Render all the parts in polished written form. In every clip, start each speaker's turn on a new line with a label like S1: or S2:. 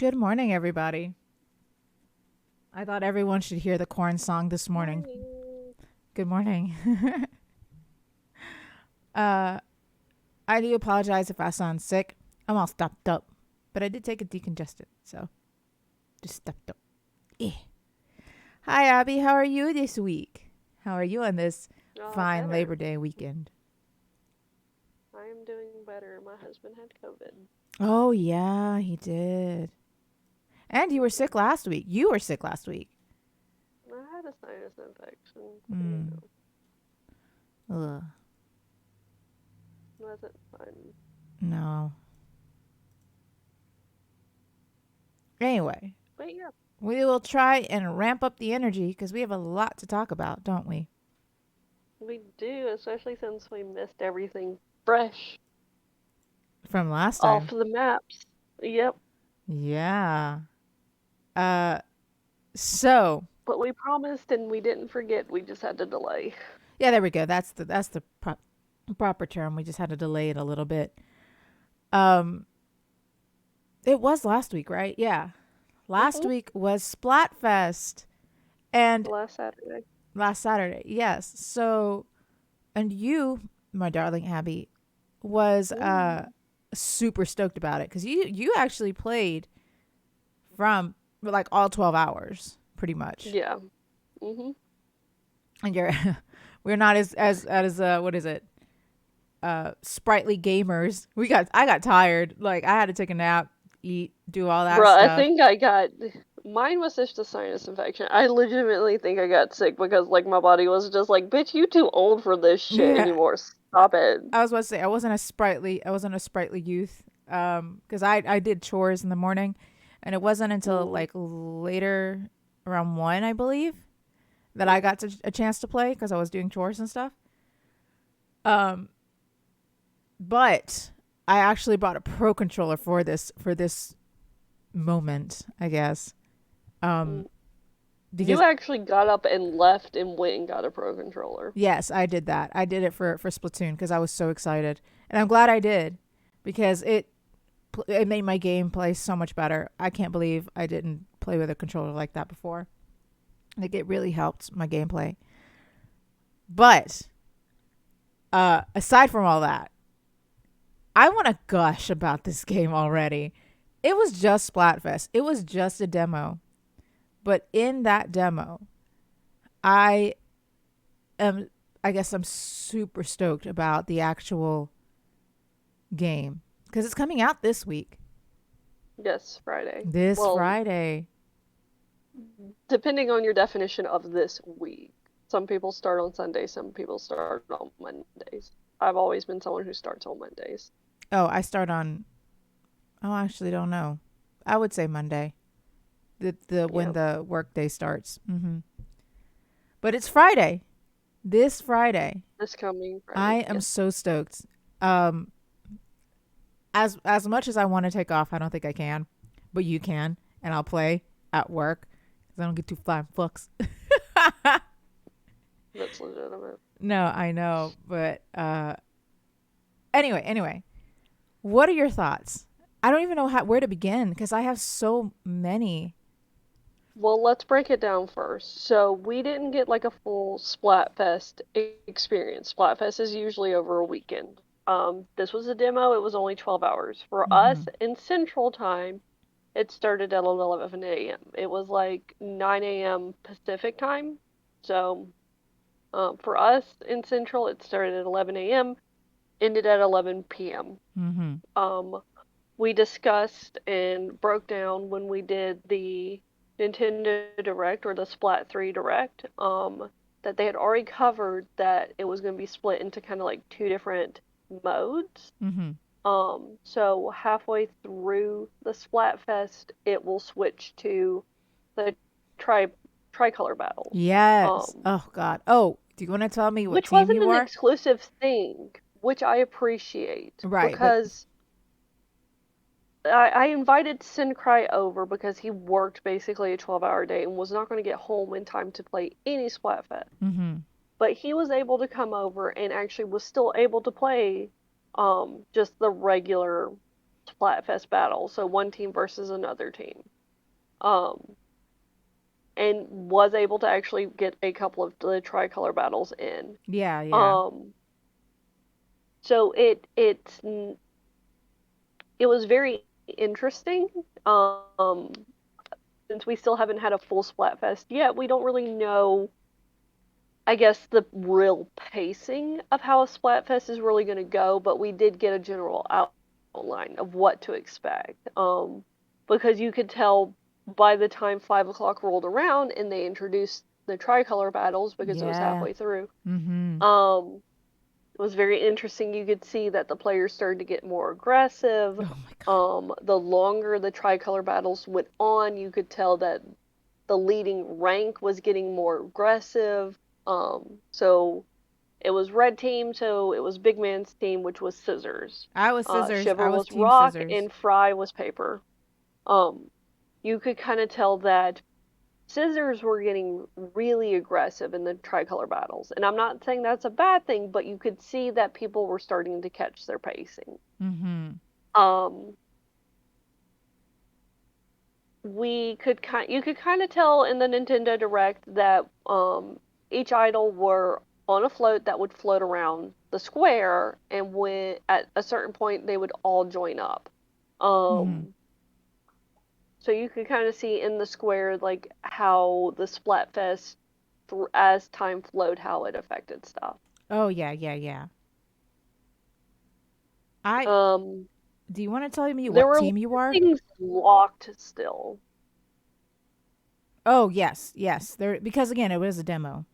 S1: Good morning, everybody. I thought everyone should hear the corn song this morning.
S2: Morning.
S1: Good morning. uh, I do apologize if I sound sick. I'm all stuffed up, but I did take a decongestant, so just stuffed up. Eh. Hi, Abby. How are you this week? How are you on this fine Labor
S2: Better.
S1: Day weekend?
S2: I am doing better. My husband had COVID.
S1: Oh, yeah, he did. And you were sick
S2: hmm
S1: last week. You were sick last week.
S2: I had a sinus infection, so
S1: Mm. Ugh.
S2: wasn't fun.
S1: No. Anyway,
S2: But yeah,
S1: we will try and ramp up the energy because we have a lot to talk about, don't we?
S2: we do, especially since we missed everything fresh
S1: From last
S2: off
S1: time.
S2: the maps. Yep.
S1: Yeah. Uh so,
S2: But we promised and we didn't forget. We just had to delay.
S1: yeah, there we go. That's the proper term. We just had to delay it a little bit. Um it was last week, right? Yeah. Last
S2: hmm
S1: week was Splatfest and
S2: Last Saturday.
S1: last Saturday. Yes. So, and you, my darling Abby, was
S2: Mm.
S1: super stoked about it cuz you actually played from like all 12 hours pretty much.
S2: Yeah. hmm
S1: And you're we're not as what is it? Sprightly gamers. I got tired. Like I had to take a nap, eat, do all that
S2: Bruh, I
S1: stuff.
S2: think I got mine was just a sinus infection. I legitimately think I got sick because like my body was just like, bitch, you too old for this shit
S1: Yeah.
S2: anymore.
S1: I,
S2: Stop it.
S1: I was about to say I wasn't a sprightly youth. Cuz I did chores in the morning and it wasn't until
S2: Mm.
S1: like later around 1, I believe, that I got a chance to play cuz I was doing chores and stuff. Um but I actually bought a pro controller for this moment, I guess. Um
S2: Mm. You
S1: because
S2: actually got up and left and went and got a pro controller.
S1: yes, I did that. I did it for Splatoon because I was so excited, and I'm glad I did because it made my gameplay so much better. I can't believe I didn't play with a controller like that before. Like it really helped my gameplay. But aside from all that, I want to gush about this game already. It was just Splatfest. It was just a demo, but in that demo, I am. I guess I'm super stoked about the actual game because it's coming out this week,
S2: Yes, Friday.
S1: this
S2: Well,
S1: Friday.
S2: depending on your definition of this week. Some people start on Sunday, some people start on Mondays. I've always been someone who starts on Mondays.
S1: Oh, I start on. Oh, I actually don't know. I would say Monday. The when
S2: Yeah,
S1: the work day starts. But it's Friday. This Friday.
S2: this coming
S1: I
S2: Friday.
S1: am
S2: Yes.
S1: so stoked. Um, as much as I want to take off, I don't think I can, but you can, and I'll play at work because I don't get too flying fucks.
S2: That's legitimate.
S1: No, I know, but anyway, what are your thoughts? I don't even know where to begin because I have so many.
S2: Well, let's break it down first. So, we didn't get like a full Splatfest experience. Splatfest is usually over a weekend. This was a demo. It was only 12 hours. For
S1: Mm-hmm.
S2: us in Central Time, it started at 11 a.m. It was like 9 a.m. Pacific time. So, for us in Central, it started at 11 a.m., ended at 11 p.m.
S1: Mm-hmm.
S2: Um, we discussed and broke down when we did the Nintendo Direct or the Splat 3 Direct, that they had already covered that it was going to be split into kind of like two different modes.
S1: Mm-hmm.
S2: So halfway through the Splatfest, it will switch to the tri tricolor battle.
S1: Yes.
S2: Um,
S1: Oh God. Oh, do you want to tell me what
S2: which
S1: team
S2: wasn't
S1: you
S2: an
S1: are?
S2: exclusive thing, which I appreciate
S1: Right, but
S2: because I invited Sincry over because he worked basically a 12-hour day and was not going to get home in time to play any Splatfest.
S1: mm-hmm.
S2: But he was able to come over and actually was still able to play just the regular. Splatfest battle, so one team versus another team. Um, and was able to actually get a couple of the tricolor battles in.
S1: Yeah, yeah.
S2: Um, so it was very interesting. Since we still haven't had a full Splatfest yet, we don't really know, I guess, the real pacing of how a Splatfest is really going to go, but we did get a general outline of what to expect. Because you could tell by the time 5 o'clock rolled around and they introduced the tricolor battles because it was
S1: Yeah.
S2: halfway through.
S1: Mm-hmm.
S2: It was very interesting. You could see that the players started to get more aggressive.
S1: Oh my god.
S2: The longer the tricolor battles went on, you could tell that the leading rank was getting more aggressive. So it was red team, so it was big man's team, which was scissors.
S1: I was scissors. I
S2: Shiver
S1: was
S2: was
S1: team
S2: rock,
S1: scissors.
S2: and Fry was paper. Um, you could kind of tell that scissors were getting really aggressive in the tricolor battles. And I'm not saying that's a bad thing, but you could see that people were starting to catch their pacing.
S1: Mm-hmm.
S2: Um, you could kind of tell in the Nintendo Direct that each idol were on a float that would float around the square, and when at a certain point they would all join up.
S1: Mm-hmm.
S2: Um, so you could kind of see in the square like how the Splatfest, as time flowed, how it affected stuff.
S1: Oh yeah, yeah, yeah. I
S2: Um,
S1: do you want to tell me
S2: there
S1: what
S2: were a
S1: team
S2: lot
S1: you
S2: of
S1: are?
S2: things locked still.
S1: Oh yes, yes. There because again it was a demo.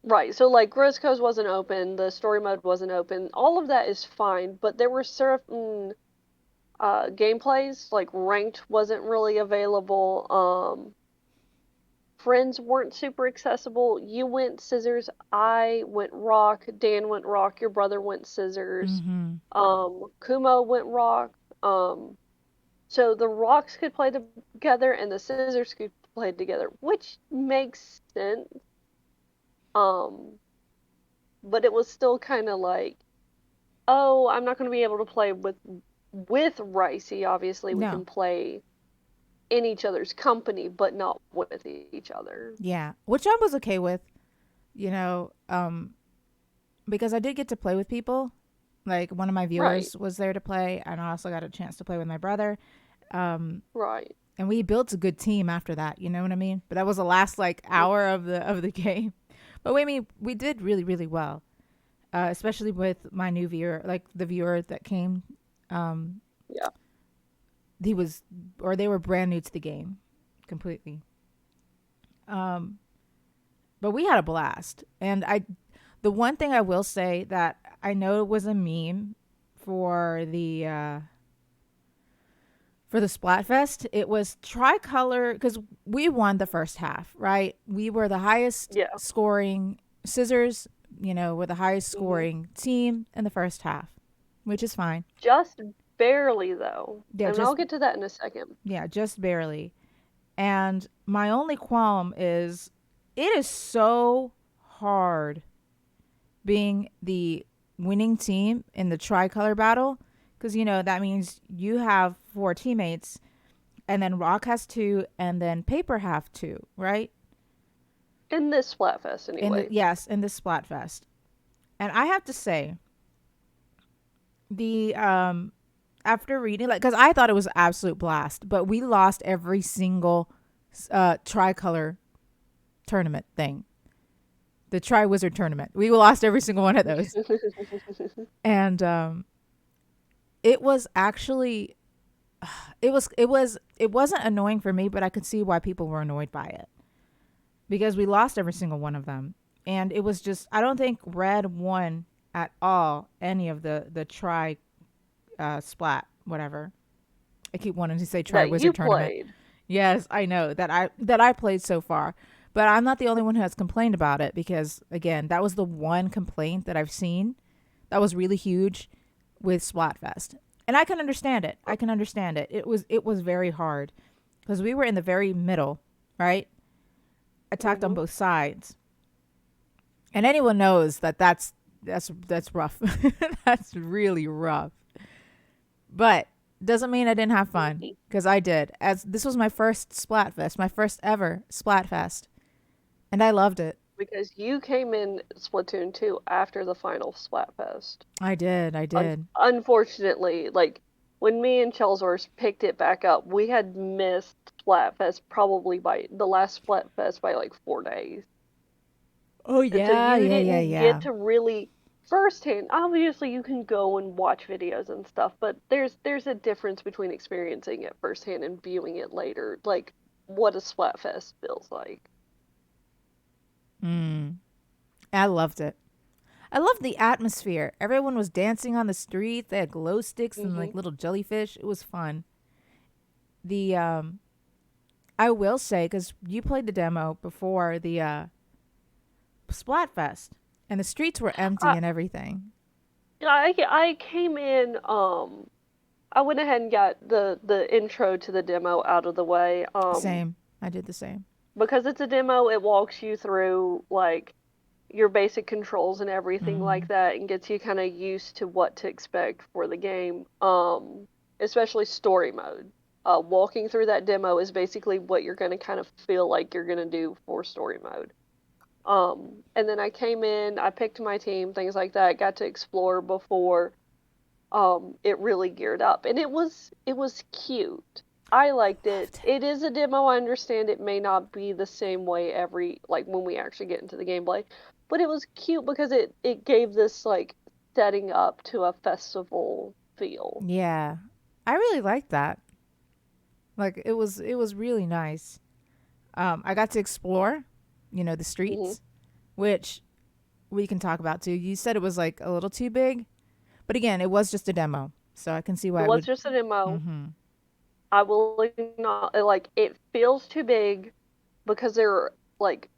S2: Right, so like Grisco's wasn't open, the story mode wasn't open, all of that is fine, but there were certain gameplays, like ranked wasn't really available, friends weren't super accessible. You went scissors, I went rock, Dan went rock, your brother went scissors,
S1: Mm-hmm.
S2: Kumo went rock, so the rocks could play together and the scissors could play together, which makes sense. Um, but it was still kind of like, oh, I'm not going to be able to play with Ricey. Obviously, we
S1: No.
S2: can play in each other's company, but not with each other.
S1: Yeah. Which I was okay with, you know, because I did get to play with people. Like one of my
S2: Right,
S1: viewers was there to play, and I also got a chance to play with my brother. Um,
S2: right.
S1: and we built a good team after that. You know what I mean? But that was the last like hour of the game. But we did really really well, especially with my new viewer, like the viewer that came. Um,
S2: Yeah.
S1: he was or they were brand new to the game, completely. Um, but we had a blast, and I the one thing I will say that I know was a meme for the Splatfest, it was tricolor because we won the first half, right? We were the highest
S2: Yeah.
S1: scoring scissors, were the highest
S2: hmm
S1: scoring team in the first half, which is fine.
S2: Just barely, though.
S1: Yeah,
S2: And I'll
S1: just
S2: get to that in a second.
S1: yeah, just barely. And my only qualm is it is so hard being the winning team in the tricolor battle because that means you have four teammates and then Rock has two and then Paper have two, right?
S2: In this Splatfest,
S1: In the,
S2: anyway.
S1: yes, in this Splatfest. And I have to say the after reading like cuz I thought it was an absolute blast, but we lost every single tricolor tournament thing. The Tri Wizard tournament. We lost every single one of those. And it was actually it wasn't annoying for me, but I could see why people were annoyed by it because we lost every single one of them, and it was just I don't think Red won at all any of the Tri Splat whatever. I keep wanting to say Tri
S2: That you
S1: Wizard tournament.
S2: played.
S1: Yes, I know that I played so far, but I'm not the only one who has complained about it because again, that was the one complaint that I've seen that was really huge with Splatfest. And I can understand it. I can understand it. It was very hard because we were in the very middle, right? Attacked on
S2: hmm
S1: both sides. And anyone knows that that's rough. That's really rough. But Doesn't mean I didn't have fun
S2: Me,
S1: because I did. As this was my first Splatfest, my first ever Splatfest, and I loved it.
S2: because you came in Splatoon 2 after the final Splatfest.
S1: I did. I did.
S2: Unfortunately, like when me and Chelsworth picked it back up, we had missed Splatfest probably by the last Splatfest by like 4 days.
S1: Oh
S2: And so
S1: yeah,
S2: you
S1: yeah, yeah,
S2: didn't get
S1: yeah.
S2: to really firsthand. Obviously, you can go and watch videos and stuff, but there's a difference between experiencing it firsthand and viewing it later, like what a Splatfest feels like.
S1: Mm. I loved it. I loved the atmosphere. Everyone was dancing on the street. They had glow sticks and
S2: Hmm.
S1: like little jellyfish. It was fun. The I will say because you played the demo before the Splatfest, and the streets were empty
S2: I
S1: and everything.
S2: I came in. I went ahead and got the intro to the demo out of the way.
S1: Same. I did the same.
S2: Because it's a demo, it walks you through like your basic controls and everything like
S1: Mm-hmm.
S2: that and gets you kind of used to what to expect for the game. Especially story mode. Walking through that demo is basically what you're going to kind of feel like you're going to do for story mode. And then I came in, I picked my team, things like that, got to explore before it really geared up, and it was cute. I liked it.
S1: Loved it.
S2: It is a demo. I understand it may not be the same way every like when we actually get into the gameplay, but it was cute because it gave this like setting up to a festival feel.
S1: Yeah, I really liked that. Like it was really nice. I got to explore, the
S2: Hmm.
S1: streets, which we can talk about too. You said it was like a little too big, but again, it was just a demo, so I can see
S2: It
S1: why it
S2: was
S1: would.
S2: just a demo.
S1: Mm-hmm.
S2: I will not like it feels too big because there are like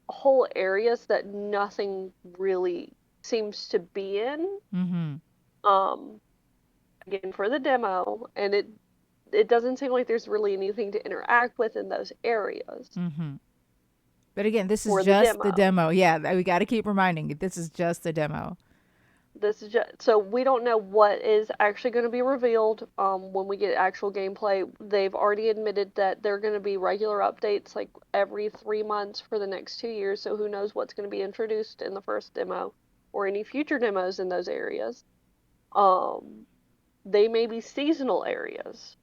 S2: whole areas that nothing really seems to be in.
S1: Mm-hmm.
S2: Um, Again for the demo, and it doesn't seem like there's really anything to interact with in those areas
S1: Mm-hmm. But again, this is
S2: for the
S1: just the
S2: demo.
S1: demo. Yeah, we got to keep reminding you. This is just the demo.
S2: This is just so we don't know what is actually going to be revealed when we get actual gameplay. They've already admitted that they're going to be regular updates like every 3 months for the next 2 years. So who knows what's going to be introduced in the first demo or any future demos in those areas. Um, they may be seasonal areas.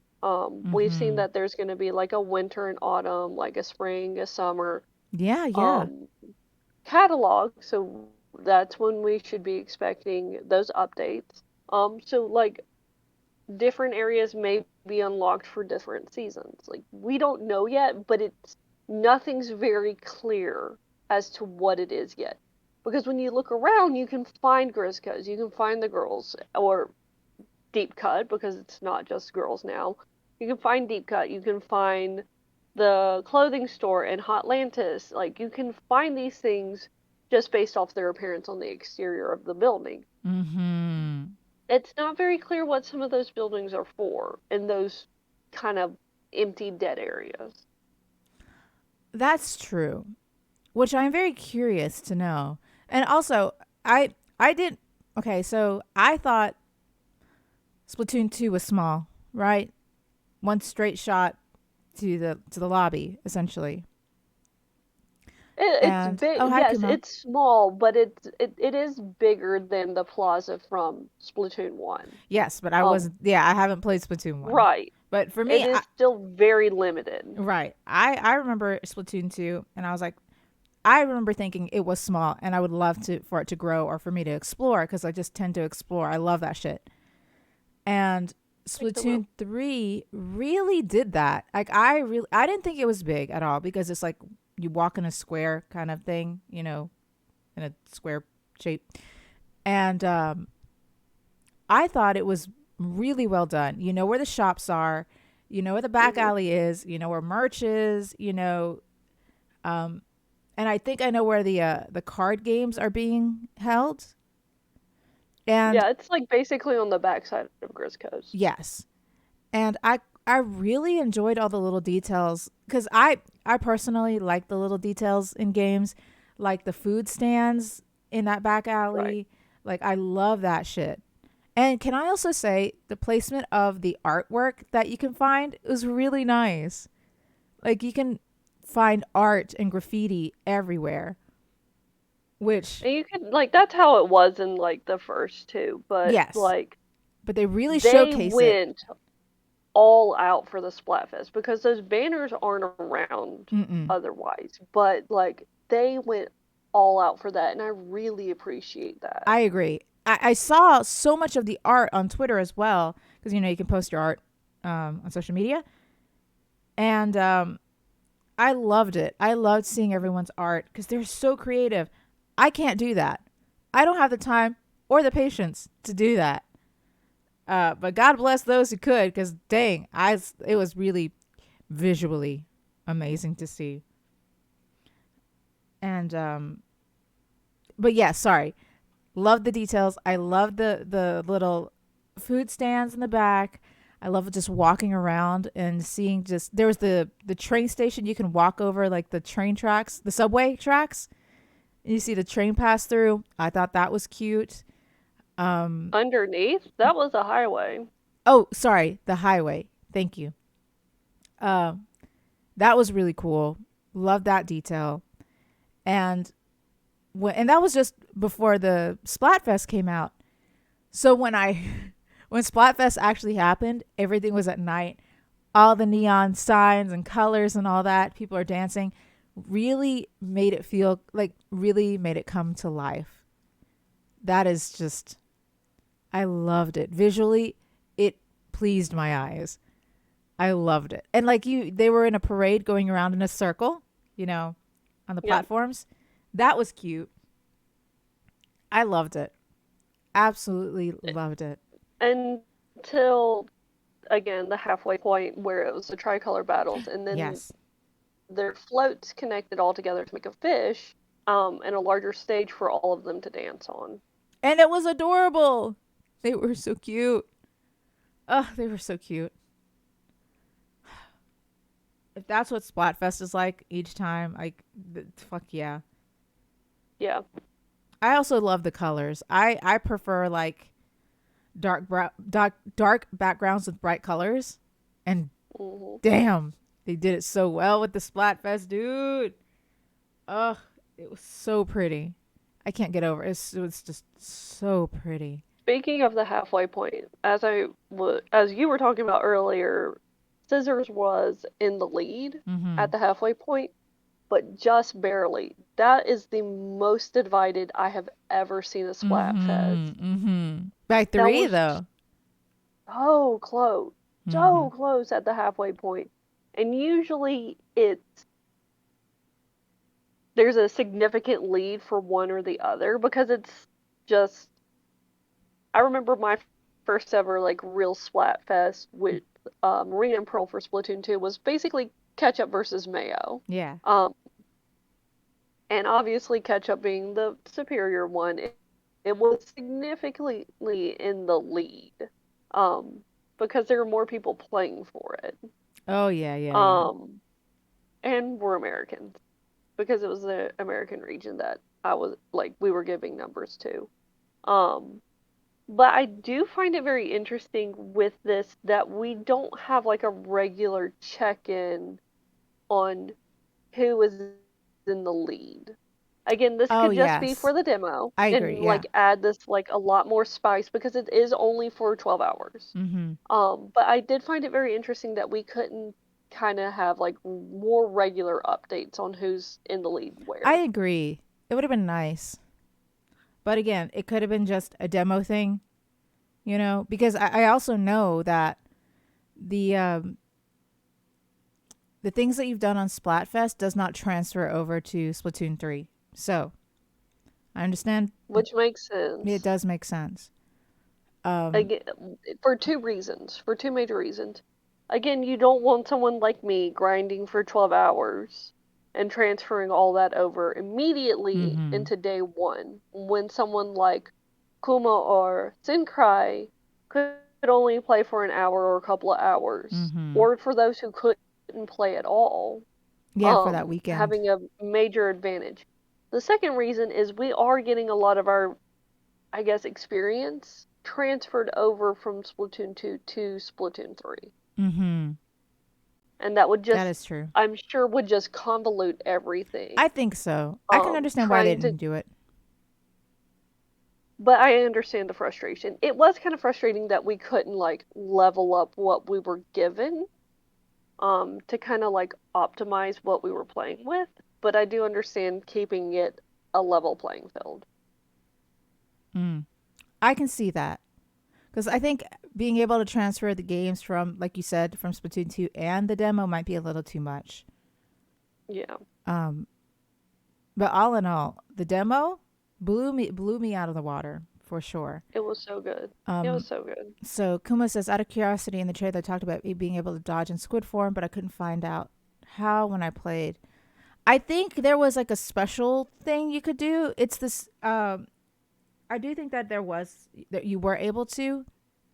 S2: We've seen
S1: Mm-hmm.
S2: that there's going to be like a winter and autumn, like a spring, a summer
S1: Yeah, yeah.
S2: um, catalog. So that's when we should be expecting those updates. So like different areas may be unlocked for different seasons. Like we don't know yet, but it's nothing's very clear as to what it is yet. Because when you look around, you can find Griscos, you can find the girls, or deep cut because it's not just girls now. You can find deep cut. You can find the clothing store in Hotlantis. Like you can find these things just based off their appearance on the exterior of the building.
S1: Mm-hmm.
S2: It's not very clear what some of those buildings are for in those kind of empty dead areas.
S1: That's true. Which I'm very curious to know. And also, I did okay, so I thought Splatoon 2 was small, right? One straight shot to the lobby essentially.
S2: It's
S1: And
S2: big.
S1: oh, hi
S2: Yes,
S1: Kuma.
S2: it's small, but it is bigger than the plaza from Splatoon 1.
S1: Yes, but I
S2: Um,
S1: wasn't yeah, I haven't played Splatoon 1.
S2: right.
S1: But for
S2: It
S1: me,
S2: is still very limited.
S1: right. I remember Splatoon 2 and I was like I remember thinking it was small and I would love to for it to grow or for me to explore cuz I just tend to explore. I love that shit. And
S2: Like the will.
S1: Splatoon 3 really did that. Like I didn't think it was big at all because it's like you walk in a square kind of thing, in a square shape. And I thought it was really well done. You know where the shops are, you know where the back
S2: Hmm.
S1: alley is, you know where merch is, um and I think I know where the card games are being held. And
S2: Yeah, it's like basically on the backside of Grisco's.
S1: yes. And I really enjoyed all the little details cuz I personally like the little details in games like the food stands in that back
S2: Right.
S1: alley. Like I love that shit. And can I also say the placement of the artwork that you can find is really nice. Like you can find art and graffiti everywhere, which
S2: And you could like that's how it was in like the first two, but
S1: yes,
S2: like
S1: but they really
S2: they
S1: showcase it.
S2: went all out for the Splatfest because those banners aren't around
S1: Mm-mm.
S2: otherwise. But like they went all out for that, and I really appreciate that.
S1: I agree. I saw so much of the art on Twitter as well because you can post your art on social media, and I loved it. I loved seeing everyone's art because they're so creative. I can't do that. I don't have the time or the patience to do that. But God bless those who could, because dang, it was really visually amazing to see. And but yeah, sorry. Love the details. I love the little food stands in the back. I love just walking around and seeing just there was the train station you can walk over, like the train tracks, the subway tracks. And you see the train pass through. I thought that was cute. Um
S2: Underneath, that was a highway.
S1: oh, sorry, the highway. Thank you. Um that was really cool. Love that detail. And and that was just before the Splatfest came out. So when Splatfest actually happened, everything was at night. All the neon signs and colors and all that, people are dancing, really made it feel like really made it come to life. That is just I loved it. Visually, it pleased my eyes. I loved it. And like they were in a parade going around in a circle, on the
S2: Yep.
S1: platforms. That was cute. I loved it. Absolutely loved it.
S2: Until again the halfway point where it was the tricolor battles, and then
S1: Yes.
S2: their floats connected all together to make a fish, and a larger stage for all of them to dance on.
S1: And it was adorable. They were so cute. Oh, they were so cute. If that's what Splatfest is like each time, fuck yeah.
S2: Yeah.
S1: I also love the colors. I prefer like dark backgrounds with bright colors. And
S2: Hmm.
S1: damn, they did it so well with the Splatfest, dude. Ugh, it was so pretty. I can't get over it. It was just so pretty.
S2: Speaking of the halfway point, as you were talking about earlier, Scissors was in the lead
S1: Mm-hmm.
S2: at the halfway point, but just barely. That is the most divided I have ever seen a
S1: Mm-hmm.
S2: Splatfest.
S1: Mm-hmm. By
S2: That
S1: three
S2: was
S1: though.
S2: so close,
S1: Mm-hmm.
S2: so close at the halfway point. And usually there's a significant lead for one or the other because it's just I remember my first ever like real Splatfest with Marina and Pearl for Splatoon 2 was basically ketchup versus mayo.
S1: Yeah.
S2: Um, and obviously ketchup being the superior one, it was significantly in the lead. Um, because there were more people playing for it.
S1: Oh yeah, yeah, yeah.
S2: Um, and we're Americans because it was the American region that I was like we were giving numbers to. Um, But I do find it very interesting with this that we don't have like a regular check-in on who is in the lead. Again, this
S1: Oh
S2: could just be
S1: yes.
S2: for the demo
S1: I agree,
S2: and
S1: yeah.
S2: like add this like a lot more spice because it is only for 12 hours.
S1: Mm-hmm.
S2: But I did find it very interesting that we couldn't kind of have like more regular updates on who's in the lead
S1: I
S2: where.
S1: agree. It would have been nice. But again, it could have been just a demo thing, because I also know that the um, the things that you've done on Splatfest does not transfer over to Splatoon 3. So I understand
S2: Which makes
S1: it
S2: sense.
S1: does make sense. Um,
S2: Again, for two reasons, for two major reasons. Again, you don't want someone like me grinding for 12 hours and transferring all that over immediately
S1: mm-hmm.
S2: into day one when someone like Kuma or Senkrai could only play for an hour or a couple of hours,
S1: Mm-hmm.
S2: or for those who couldn't play at all,
S1: Yeah, for that weekend.
S2: having a major advantage. The second reason is we are getting a lot of our, I guess, experience transferred over from Splatoon 2 to Splatoon 3.
S1: Mm-hmm.
S2: And that would
S1: That
S2: just,
S1: is true.
S2: I'm sure, would just convolute
S1: I
S2: everything.
S1: think so. I can understand why they
S2: Trying to,
S1: didn't do it.
S2: but I understand the frustration. It was kind of frustrating that we couldn't like level up what we were given, to kind of like optimize what we were playing with. But I do understand keeping it a level playing field.
S1: Mm. I can see that. Because I think being able to transfer the games from, like you said, from Splatoon 2 and the demo might be a little too much.
S2: Yeah,
S1: Um, but all in all, the demo blew me out of the water for sure.
S2: it was so good. It was
S1: Um,
S2: so good.
S1: so Kuma says, out of curiosity, in the trailer they talked about me being able to dodge in squid form, but I couldn't find out how when I played. I think there was like a special thing you could do. It's this. I do think that there was that you were able to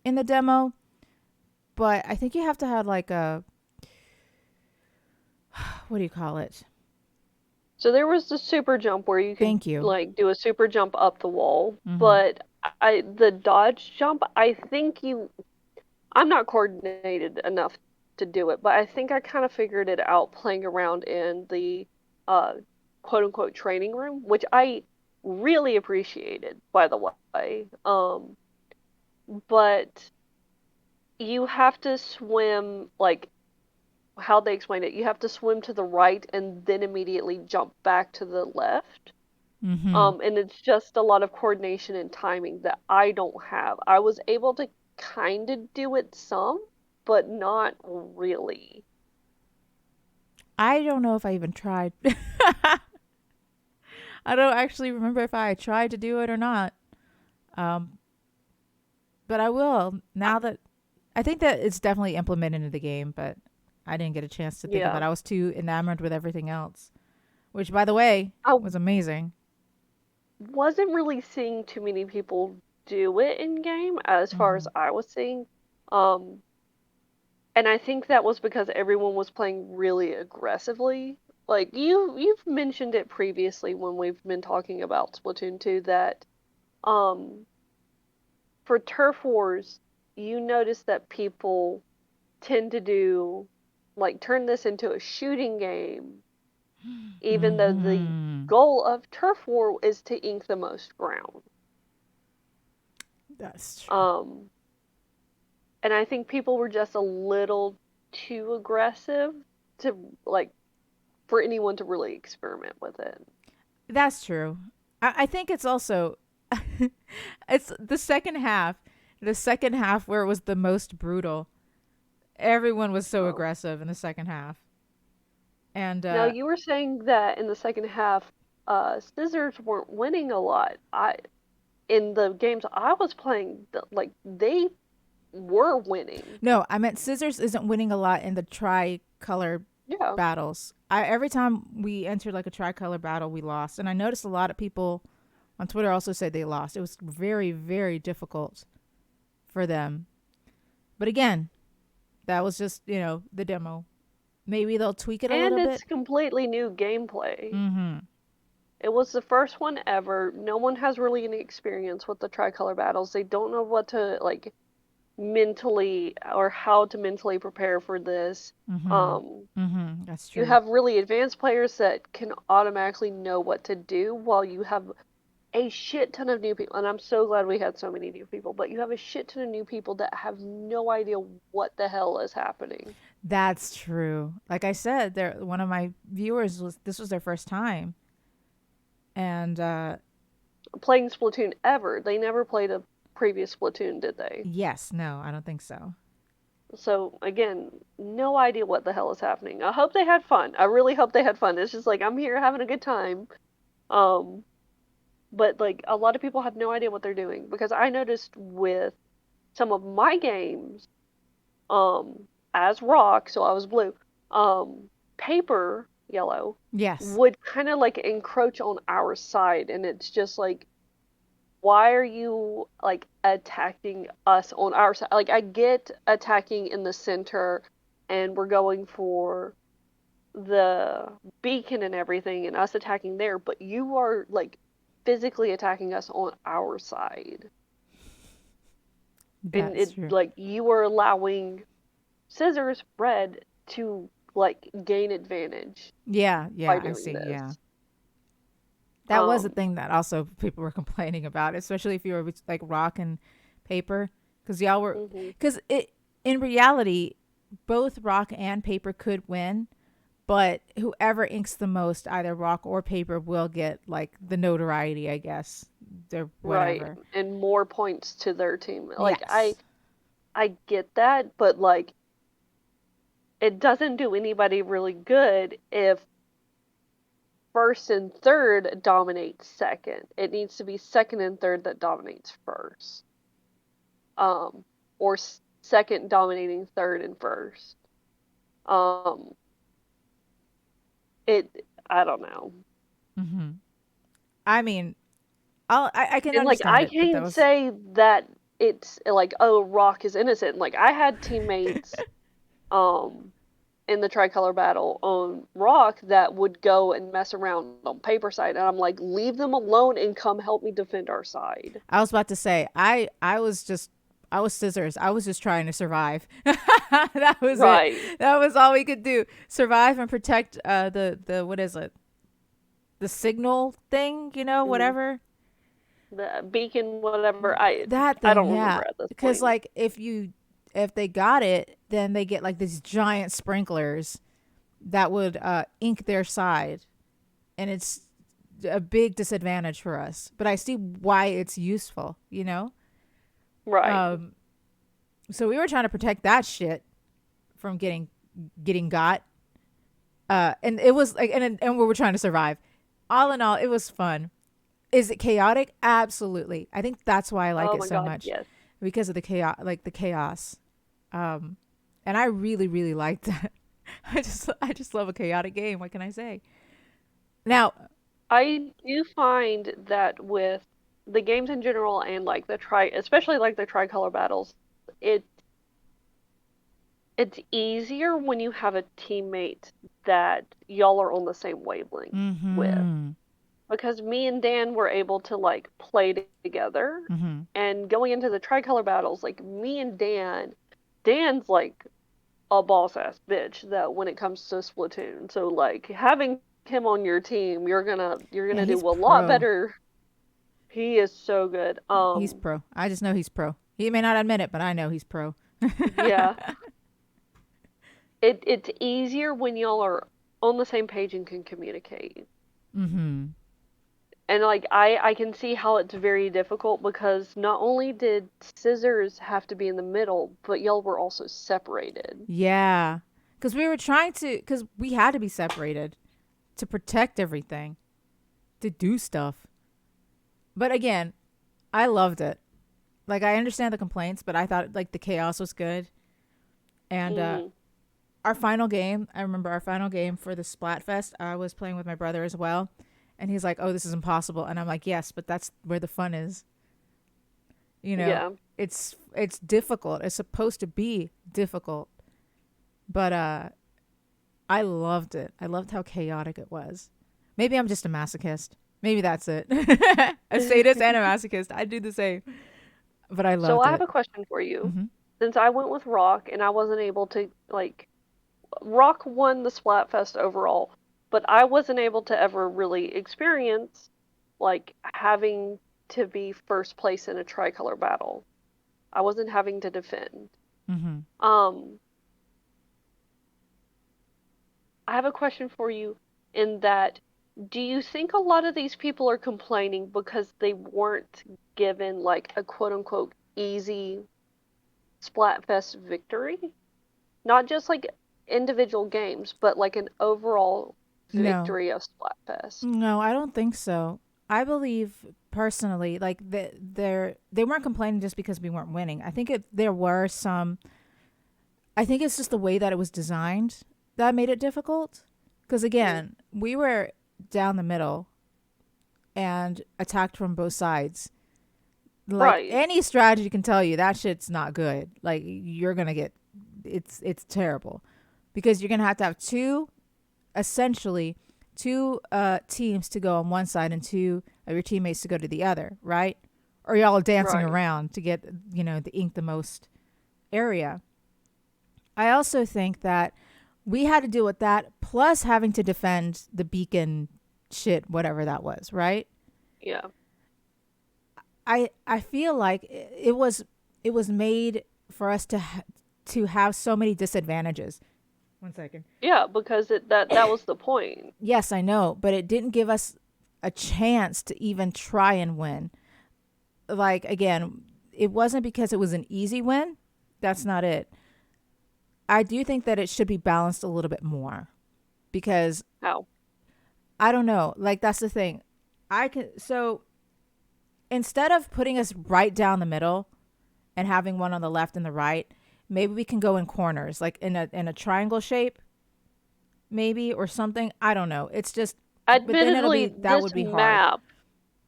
S1: in the demo, but I think you have to have like a, what do you call it?
S2: So there was the super jump where you could
S1: Thank you.
S2: like do a super jump up the wall,
S1: Mm-hmm.
S2: but the dodge jump, I think I'm not coordinated enough to do it, but I think I kind of figured it out playing around in the uh quote unquote training room, which I really appreciated, by the way. But you have to swim like how they explained it. You have to swim to the right and then immediately jump back to the left.
S1: Mm-hmm.
S2: And it's just a lot of coordination and timing that I don't have. I was able to kind of do it some, but not really.
S1: I don't know if I even tried. I don't actually remember if I tried to do it or not. Um, but I will now that I think that it's definitely implemented in the game, but I didn't get a chance to think of
S2: Yeah.
S1: it. I was too enamored with everything else, which, by the way,
S2: I
S1: was amazing.
S2: wasn't really seeing too many people do it in game as far
S1: Mm-hmm.
S2: as I was seeing. Um, and I think that was because everyone was playing really aggressively. Like you've mentioned it previously when we've been talking about Splatoon 2 that um for turf wars, you notice that people tend to do like turn this into a shooting game, even though the
S1: Mm-hmm.
S2: goal of turf war is to ink the most ground.
S1: That's true.
S2: Um, and I think people were just a little too aggressive to like for anyone to really experiment with it.
S1: That's true. I think it's also it's the second half. The second half where it was the most brutal. Everyone was so
S2: Oh.
S1: aggressive in the second half. And
S2: Now you were saying that in the second half, scissors weren't winning a lot. I in the games I was playing, like they were winning.
S1: no, I meant scissors isn't winning a lot in the tri-color
S2: Yeah.
S1: battles. Every time we entered like a tri-color battle, we lost. And I noticed a lot of people on Twitter also said they lost. It was very, very difficult for them. But again, that was just, the demo. Maybe they'll tweak it a
S2: And
S1: little bit.
S2: it's completely new gameplay.
S1: Mm-hmm.
S2: It was the first one ever. No one has really any experience with the tricolor battles. They don't know what to like mentally or how to mentally prepare for this.
S1: Mm-hmm.
S2: Um,
S1: Mm-hmm. That's
S2: you
S1: true.
S2: have really advanced players that can automatically know what to do while you have a shit ton of new people. And I'm so glad we had so many new people, but you have a shit ton of new people that have no idea what the hell is happening.
S1: That's true. Like I said, there one of my viewers was this was their first time. And
S2: Playing Splatoon ever. They never played a previous Splatoon, did they?
S1: yes, no, I don't think so.
S2: So again, no idea what the hell is happening. I hope they had fun. I really hope they had fun. It's just like I'm here having a good time. Um, but like a lot of people have no idea what they're doing because I noticed with some of my games, as rock, so I was blue, paper, yellow,
S1: Yes.
S2: would kind of like encroach on our side, and it's just like why are you like attacking us on our side? Like I get attacking in the center and we're going for the beacon and everything and us attacking there, but you are like physically attacking us on our side. And
S1: That's
S2: it
S1: true.
S2: like you were allowing scissors, red to like gain advantage
S1: Yeah,
S2: by
S1: yeah, I
S2: doing
S1: see. Yeah.
S2: this.
S1: That was a thing that also people were complaining about, especially if you were like rock and paper, because y'all were,
S2: Mhm.
S1: because it in reality, both rock and paper could win, but whoever inks the most, either rock or paper, will get like the notoriety, I guess, or
S2: Right.
S1: whatever.
S2: And more points to their team. Like
S1: Yes.
S2: I get that, but like it doesn't do anybody really good if first and third dominates second. It needs to be second and third that dominates first. Um, or second dominating third and first. Um, I don't know.
S1: Mm-hmm. I mean, I can
S2: And like
S1: understand
S2: I
S1: it, but that
S2: can't
S1: was
S2: say that it's like, oh, Rock is innocent. Like I had teammates um in the tricolor battle on Rock that would go and mess around on paper side, and I'm like, leave them alone and come help me defend our side.
S1: I was about to say, I was scissors. I was just trying to survive. That was it.
S2: Right.
S1: That was all we could do. Survive and protect the what is it? The signal thing,
S2: Mm,
S1: whatever.
S2: the beacon, whatever. I
S1: That
S2: I
S1: thing,
S2: don't
S1: yeah.
S2: remember at this
S1: Cuz
S2: point.
S1: like if they got it, then they get like these giant sprinklers that would ink their side, and it's a big disadvantage for us. But I see why it's useful.
S2: Right.
S1: Um so we were trying to protect that shit from getting got. And it was like, and we were trying to survive. All in all, it was fun. Is it chaotic? Absolutely. I think that's why I like
S2: Oh
S1: it
S2: my
S1: so
S2: God,
S1: much,
S2: yes.
S1: because of the chaos, like the chaos. Um, and I really, really like that. I just love a chaotic game. What can I say? Now,
S2: I do find that with the games in general and like especially like the tricolor battles, it it's easier when you have a teammate that y'all are on the same wavelength with.
S1: mm-hmm,
S2: Because me and Dan were able to like play together,
S1: mm-hmm.
S2: and going into the tricolor battles, like me and Dan's like a boss ass bitch that when it comes to Splatoon. So like having him on your team, you're gonna
S1: Yeah,
S2: do
S1: he's
S2: a lot
S1: pro.
S2: better. He is so good.
S1: He's pro. I just know he's pro. He may not admit it, but I know he's pro.
S2: Yeah. It's easier when y'all are on the same page and can communicate.
S1: Mm-hmm.
S2: And like I can see how it's very difficult because not only did scissors have to be in the middle, but y'all were also separated.
S1: Yeah, because we were trying to, because we had to be separated to protect everything, to do stuff. But again, I loved it. Like I understand the complaints, but I thought like the chaos was good. And
S2: Mhm.
S1: our final game, I remember our final game for the Splatfest. I was playing with my brother as well, and he's like, "Oh, this is impossible," and I'm like, "Yes, but that's where the fun is." You know,
S2: Yeah.
S1: it's difficult. It's supposed to be difficult, but I loved it. I loved how chaotic it was. Maybe I'm just a masochist. Maybe that's it. A sadist and a masochist. I do the same, but I
S2: So
S1: loved
S2: I have
S1: it.
S2: a question for you.
S1: Hmm.
S2: Since I went with Rock and I wasn't able to like Rock won the Splatfest overall, but I wasn't able to ever really experience like having to be first place in a tricolor battle. I wasn't having to defend.
S1: Hmm.
S2: Um, I have a question for you in that do you think a lot of these people are complaining because they weren't given like a quote unquote easy Splatfest victory? Not just like individual games, but like an overall
S1: No,
S2: victory of Splatfest.
S1: no, I don't think so. I believe personally, like they weren't complaining just because we weren't winning. I think there were some. I think it's just the way that it was designed that made it difficult. Because
S2: Mm.
S1: again, we were down the middle and attacked from both sides. Like
S2: Right.
S1: any strategy can tell you that shit's not good. Like you're gonna get, it's terrible, because you're gonna have two, essentially two teams to go on one side and two of your teammates to go to the other, right? or y'all are dancing
S2: Right.
S1: around to get, the ink the most area. I also think that we had to deal with that plus having to defend the beacon shit, whatever that was, right?
S2: Yeah.
S1: I feel like it was made for us to have so many disadvantages. One second.
S2: Yeah, because that was the point.
S1: Yes, I know, but it didn't give us a chance to even try and win. Like again, it wasn't because it was an easy win. That's not it. I do think that it should be balanced a little bit more because
S2: How?
S1: I don't know. Like that's the thing. I can so instead of putting us right down the middle and having one on the left and the right, maybe we can go in corners, like in a triangle shape, maybe or something. I don't know. It's just, but then
S2: Admittedly,
S1: that
S2: this
S1: would be hard.
S2: map,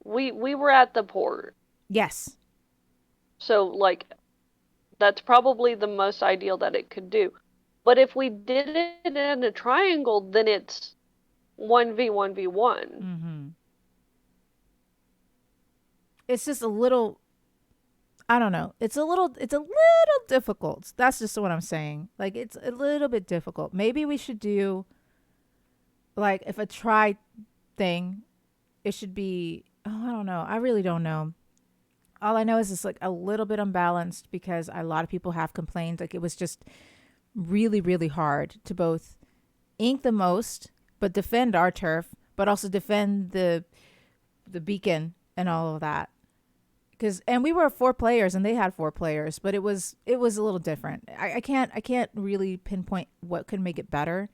S2: we were at the port,
S1: Yes.
S2: so like that's probably the most ideal that it could do. But if we did it in a triangle, then it's 1v1v1.
S1: Mm-hmm. It's just a little. I don't know. It's a little difficult. That's just what I'm saying. Like it's a little bit difficult. Maybe we should do like if a try thing, it should be. Oh, I don't know. I really don't know. All I know is it's like a little bit unbalanced because a lot of people have complained. Like it was just really, really hard to both ink the most, but defend our turf, but also defend the beacon and all of that. And we were 4 players and they had 4 players, but it was a little different. I can't really pinpoint what could make it better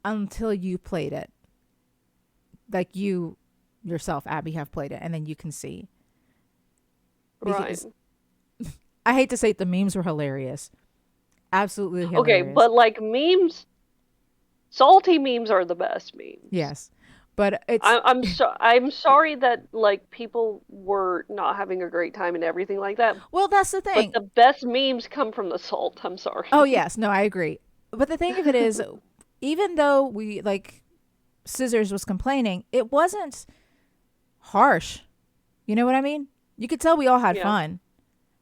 S1: until you played it. Like you yourself, Abby, have played it, and then you can see.
S2: Right.
S1: Because I hate to say it, the memes were hilarious, absolutely
S2: Okay,
S1: hilarious.
S2: but like memes, salty memes are the best memes.
S1: Yes, but
S2: I'm sorry that like people were not having a great time and everything like that.
S1: well, that's the
S2: But
S1: thing.
S2: the best memes come from the salt. I'm
S1: Oh
S2: sorry.
S1: yes, no, I agree. But the thing of it is, even though we like Scissors was complaining, it wasn't harsh. You know what I mean? You could tell we all had
S2: Yeah.
S1: fun.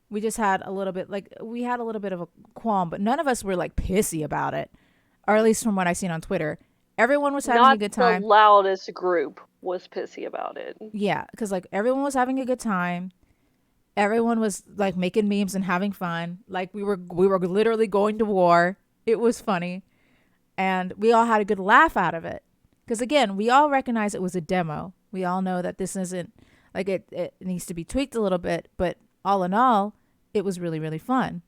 S1: We just had a little bit, like, we had a little bit of a qualm, but none of us were like pissy about it, or at least from what I seen on Twitter. Everyone was having a
S2: Not
S1: good
S2: the
S1: time.
S2: loudest group was pissy about it.
S1: Yeah, because like everyone was having a good time. Everyone was like making memes and having fun. Like we were literally going to war. It was funny, and we all had a good laugh out of it. Because again, we all recognize it was a demo. We all know that this isn't like it needs to be tweaked a little bit, but all in all, it was really, really fun.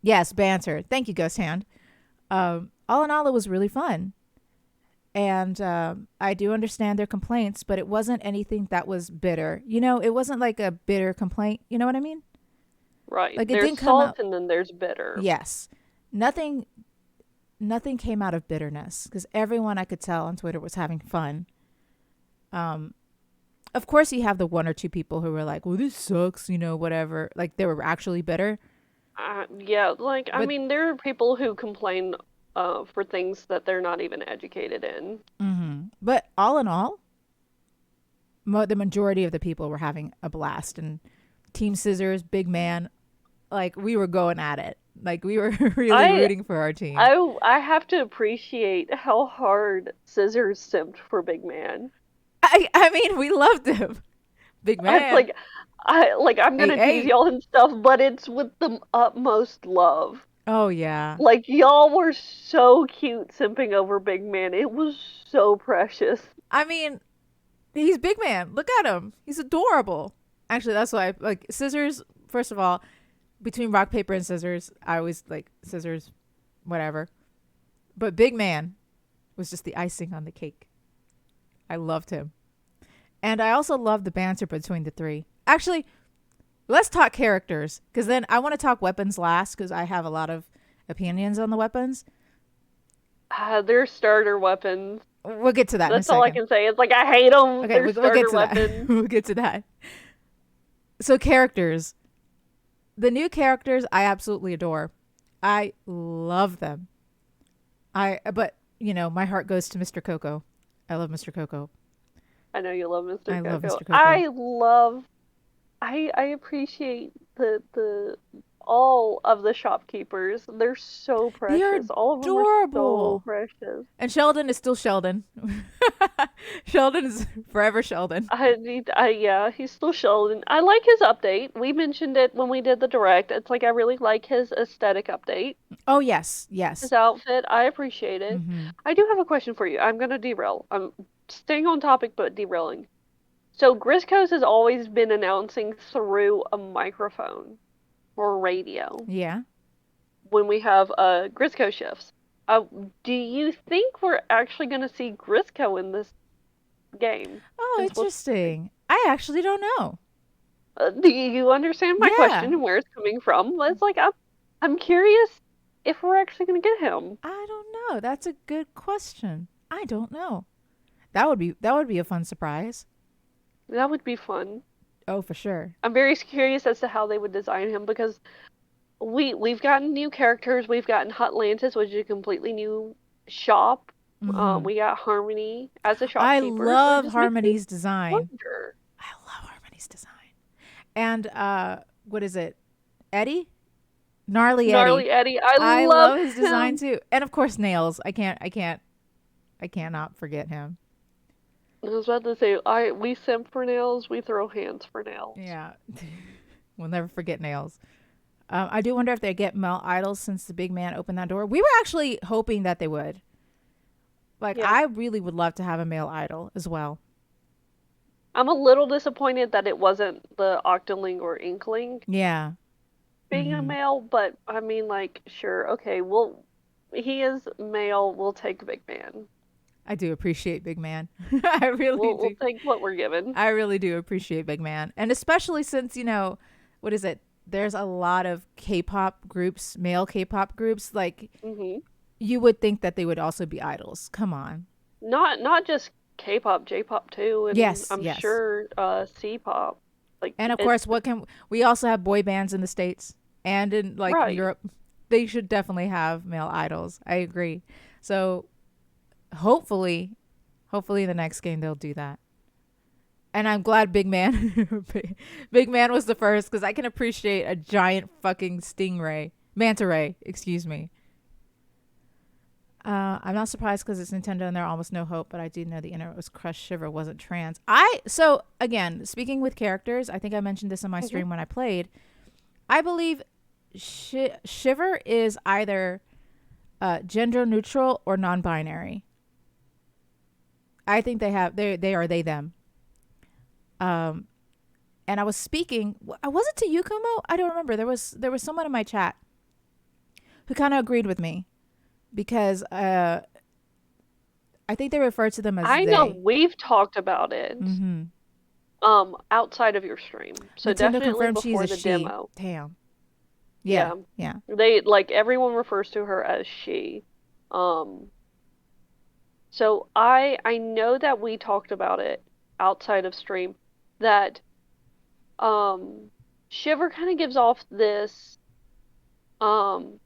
S1: Yes, banter. Thank you, Ghost Hand. All in all, it was really fun. And I do understand their complaints, but it wasn't anything that was bitter. It wasn't like a bitter complaint. You know what I mean?
S2: Right.
S1: Like it
S2: There's
S1: didn't come out.
S2: salt and then there's bitter.
S1: Yes, nothing. Nothing came out of bitterness because everyone I could tell on Twitter was having fun. Um, of course, you have the one or two people who were like, "Well, this sucks," whatever. Like they were actually bitter.
S2: Yeah, like I
S1: But
S2: mean, there are people who complain for things that they're not even educated in.
S1: but all in all, the majority of the people were having a blast. And Team Scissors, big man, like we were going at it. Like we were really
S2: I
S1: rooting for our team.
S2: I have to appreciate how hard Scissors simped for Big Man.
S1: I mean, we loved him, big
S2: It's
S1: man.
S2: like I'm
S1: Hey,
S2: gonna tease
S1: hey.
S2: y'all and stuff, but it's with the utmost love.
S1: Oh yeah.
S2: Like y'all were so cute simping over Big Man. It was so precious.
S1: I mean, he's big man. Look at him. He's adorable. Actually, that's why I like Scissors. First of all, between rock paper and scissors, I always like scissors, whatever. But big man was just the icing on the cake. I loved him. And I also loved the banter between the three. Actually, let's talk characters because then I want to talk weapons last because I have a lot of opinions on the weapons.
S2: Their starter weapons.
S1: We'll get to that in a
S2: That's all I
S1: second.
S2: can say. It's like I hate them.
S1: Okay,
S2: Their
S1: we'll get
S2: starter
S1: to that.
S2: weapons.
S1: We'll get to that. So characters, the new characters, I absolutely adore. I love them. But my heart goes to Mr. Coco. I love Mr. Coco.
S2: I know you love Mr.
S1: I love
S2: Coco.
S1: Mr. Coco.
S2: I appreciate the all of the shopkeepers. They're so
S1: They are
S2: precious. All of them are so
S1: adorable.
S2: precious.
S1: And Sheldon is still Sheldon. Sheldon is forever Sheldon.
S2: Yeah, he's still Sheldon. I like his update. We mentioned it when we did the direct. It's like I really like his aesthetic update.
S1: Oh yes, yes.
S2: His outfit, I appreciate it.
S1: Hmm.
S2: I do have a question for you. I'm gonna derail. I'm staying on topic but derailing. So Grisco's has always been announcing through a microphone or radio
S1: Yeah.
S2: when we have Grisco shifts. Uh, do you think we're actually gonna see Grisco in this game
S1: Oh,
S2: in Splatoon?
S1: interesting. I actually don't know.
S2: Do you understand my
S1: Yeah.
S2: question and where it's coming from? It's like I'm curious if we're actually gonna get him.
S1: I don't know. That's a good question. I don't know. That would be a fun surprise.
S2: That would be fun.
S1: Oh, for sure.
S2: I'm very curious as to how they would design him because we've gotten new characters. We've gotten Hotlantis, which is a completely new shop.
S1: Hmm.
S2: We got Harmony as a
S1: I
S2: shopkeeper, so it
S1: love
S2: just makes me
S1: Harmony's design.
S2: wonder.
S1: I love Harmony's design. And what is it? Eddie? Gnarly Eddie.
S2: Gnarly Eddie, I
S1: I
S2: love
S1: love his design
S2: him.
S1: too. And of course Nails. I cannot forget him.
S2: I was about to say, we simp for nails, we throw hands for nails.
S1: Yeah. We'll never forget Nails. I do wonder if they get male idols since the big man opened that door. We were actually hoping that they would. Like,
S2: Yeah.
S1: I really would love to have a male idol as well.
S2: I'm a little disappointed that it wasn't the Octoling or Inkling
S1: Yeah.
S2: being a
S1: Hmm.
S2: male, but I mean, like, sure, okay, he is male, we'll take Big Man.
S1: I do appreciate Big Man. I really
S2: We'll
S1: do.
S2: take what we're given.
S1: I really do appreciate Big Man. And especially since, what is it? There's a lot of K-pop groups, male K-pop groups. Like,
S2: Hmm.
S1: you would think that they would also be idols. Come on.
S2: Not just K-pop, J-pop too, and
S1: Yes,
S2: I'm
S1: yes.
S2: sure C-pop. Like
S1: And of
S2: it,
S1: course, what can we also have boy bands in the States and in like
S2: right?
S1: Europe. They should definitely have male idols. I agree. So hopefully, hopefully in the next game they'll do that. And I'm glad Big Man, Big Man was the first because I can appreciate a giant fucking stingray, manta ray. Excuse me. I'm not surprised because it's Nintendo and there are almost no hope, but I do know the internet was crushed. Shiver wasn't trans. So again, speaking with characters, I think I mentioned this in my
S2: Hmm.
S1: stream when I played. I believe Shiver is either gender neutral or non-binary. I think they are they them. Um, and I was speaking. Was it to Yukumo? I don't remember. There was someone in my chat who kind of agreed with me because I think they refer to them as
S2: I know
S1: they.
S2: we've talked about it
S1: Mm-hmm.
S2: outside of your stream, so
S1: Nintendo
S2: definitely
S1: confirmed she's
S2: before
S1: a
S2: the
S1: she.
S2: demo.
S1: Damn. Yeah.
S2: Yeah,
S1: Yeah.
S2: they like everyone refers to her as she. Um, so I know that we talked about it outside of stream that um Shiver kind of gives off this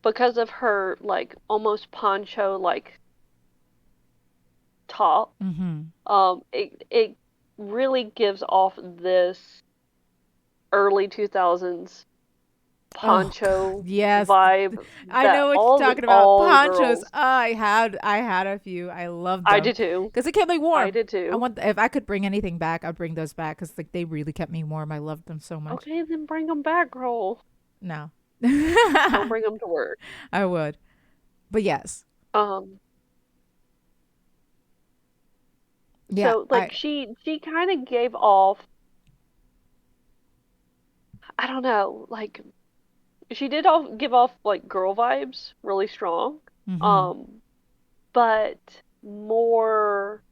S2: because of her like almost poncho like top.
S1: Mm-hmm.
S2: It really gives off this early 2000s
S1: Oh God,
S2: poncho
S1: yes.
S2: vibe
S1: I
S2: that
S1: know what you're
S2: all
S1: talking about.
S2: all
S1: Ponchos.
S2: girls.
S1: I had a few. I loved
S2: I
S1: them
S2: did too.
S1: because it kept me
S2: I
S1: warm.
S2: did
S1: I
S2: too.
S1: want if I could bring anything back, I'd bring those back because like they really kept me warm. I loved them so much.
S2: Okay, then bring them back, girl.
S1: No,
S2: Don't bring them to work.
S1: I would. But yes,
S2: Um,
S1: yeah.
S2: so
S1: I
S2: like she kind of gave off, I don't know, like she did all give off like girl vibes really strong.
S1: mm-hmm.
S2: Um, but more,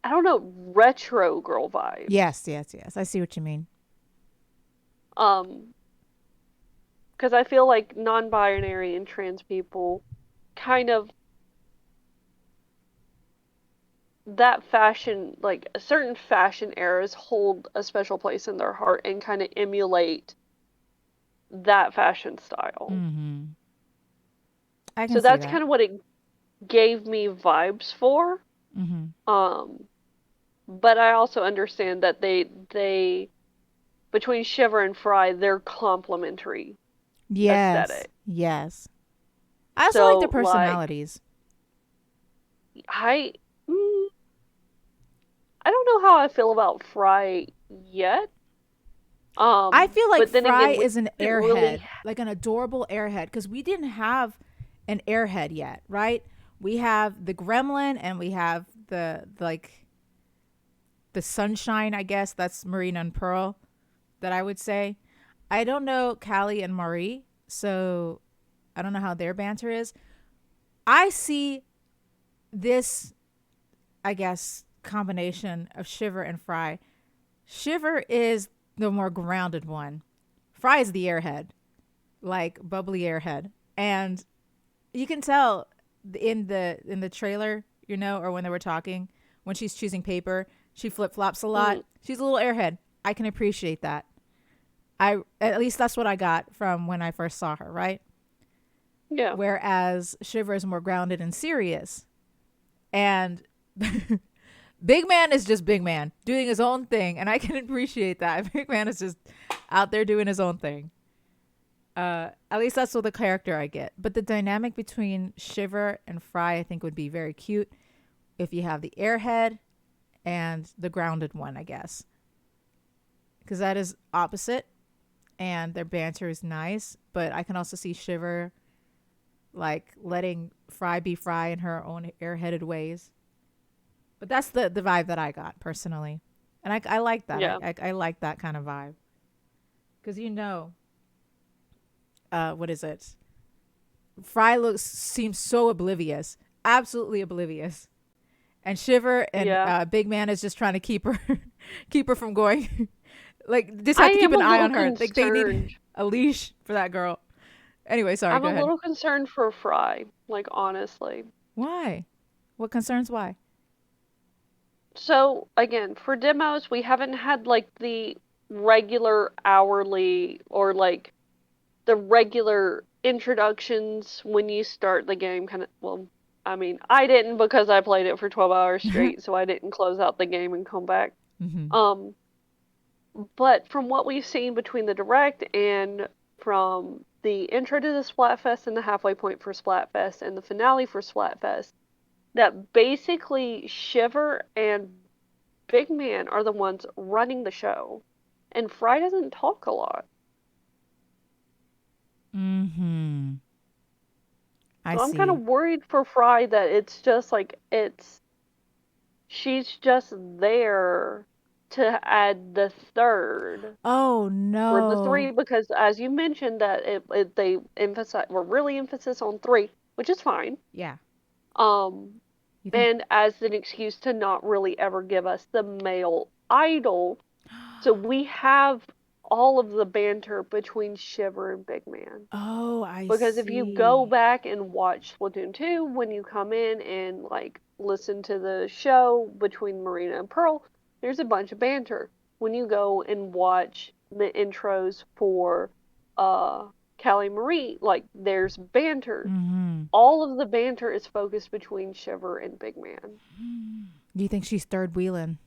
S2: I don't know, retro girl vibes.
S1: Yes, yes, yes. I see what you mean.
S2: Um, because I feel like non-binary and trans people kind of that fashion, like certain fashion eras hold a special place in their heart and kind of emulate that fashion style.
S1: Mm-hmm. I can
S2: So
S1: see
S2: that's
S1: that.
S2: kind of what it gave me vibes for.
S1: Mm-hmm.
S2: Um, but I also understand that they between Shiver and Fry, they're complementary
S1: Yes.
S2: aesthetic.
S1: Yes. I also like their
S2: So like
S1: personalities.
S2: I mm, I don't know how I feel about Fry yet.
S1: I feel like
S2: But then
S1: Fry
S2: again, we
S1: is an
S2: haven't really.
S1: airhead, like an adorable airhead, because we didn't have an airhead yet, right? We have the gremlin and we have like the sunshine, I guess. That's Marina and Pearl that I would say. I don't know Callie and Marie, so I don't know how their banter is. I see this, I guess, combination of Shiver and Fry. Shiver is the more grounded one. Fry is the airhead, like bubbly airhead, and you can tell in the trailer, or when they were talking, when she's choosing paper, she flip flops a lot.
S2: Mm,
S1: She's a little airhead. I can appreciate that. I At least that's what I got from when I first saw her, right?
S2: yeah,
S1: Whereas Shiver is more grounded and serious, and Big Man is just Big Man doing his own thing, and I can appreciate that. Big Man is just out there doing his own thing. At least that's what the character I get. But the dynamic between Shiver and Fry, I think, would be very cute if you have the airhead and the grounded one, I guess, because that is opposite, and their banter is nice. But I can also see Shiver like letting Fry be Fry in her own airheaded ways. But that's the vibe that I got personally, and I like that.
S2: yeah.
S1: I like that kind of vibe because what is it? Fry seems so oblivious, absolutely oblivious, and Shiver and
S2: Yeah.
S1: Big Man is just trying to keep her keep her from going. Like just
S2: I
S1: have to keep
S2: am
S1: an
S2: a
S1: eye
S2: little
S1: on her. Like they
S2: concerned.
S1: need a leash for that girl. Anyway, sorry.
S2: I'm
S1: Go
S2: a
S1: ahead.
S2: little concerned for Fry, like honestly.
S1: Why? What concerns? Why?
S2: So again, for demos, we haven't had like the regular hourly or like the regular introductions when you start the game kind of, well, I mean, I didn't because I played it for 12 hours straight, so I didn't close out the game and come back.
S1: Mm-hmm.
S2: Um, but from what we've seen between the direct and from the intro to the Splatfest and the halfway point for Splatfest and the finale for Splatfest, that basically Shiver and Big Man are the ones running the show, and Fry doesn't talk a lot.
S1: Mm-hmm. I
S2: So I'm kind of
S1: see.
S2: worried for Fry that it's just like she's just there to add the third
S1: Oh
S2: for the three
S1: no.
S2: because as you mentioned that they emphasize were really emphasis on three, which is fine.
S1: Yeah.
S2: Um,
S1: You think?
S2: and as an excuse to not really ever give us the male idol. So we have all of the banter between Shiver and Big Man.
S1: Oh, I
S2: Because if you go
S1: see.
S2: back and watch Splatoon 2, when you come in and like listen to the show between Marina and Pearl, there's a bunch of banter. When you go and watch the intros for Callie Marie, like there's banter.
S1: Mm-hmm.
S2: All of the banter is focused between Shiver and Big Man.
S1: Do you think she's third wheeling?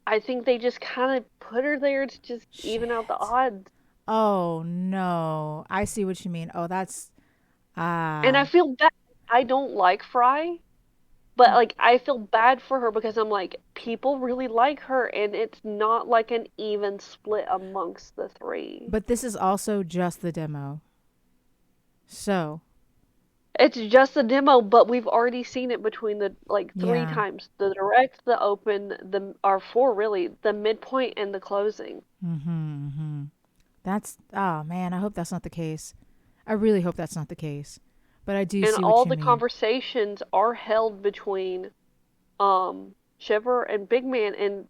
S2: I think they just kind of put her there to just even out the
S1: Shit.
S2: odds.
S1: Oh no. I see what you mean. Oh, that's
S2: And I
S1: ah.
S2: feel bad. I don't like Fry, but like I feel bad for her because I'm like people really like her and it's not like an even split amongst the three.
S1: But this is also just the demo. So,
S2: It's just a demo, but we've already seen it between the like three
S1: yeah.
S2: times. The direct, the open, the or four really, the midpoint and the closing.
S1: Mm-hmm. Mm-hmm. That's oh man, I hope that's not the case. I really hope that's not the case. But I do
S2: And
S1: see what
S2: all
S1: you
S2: the
S1: mean.
S2: conversations are held between Shiver and Big Man and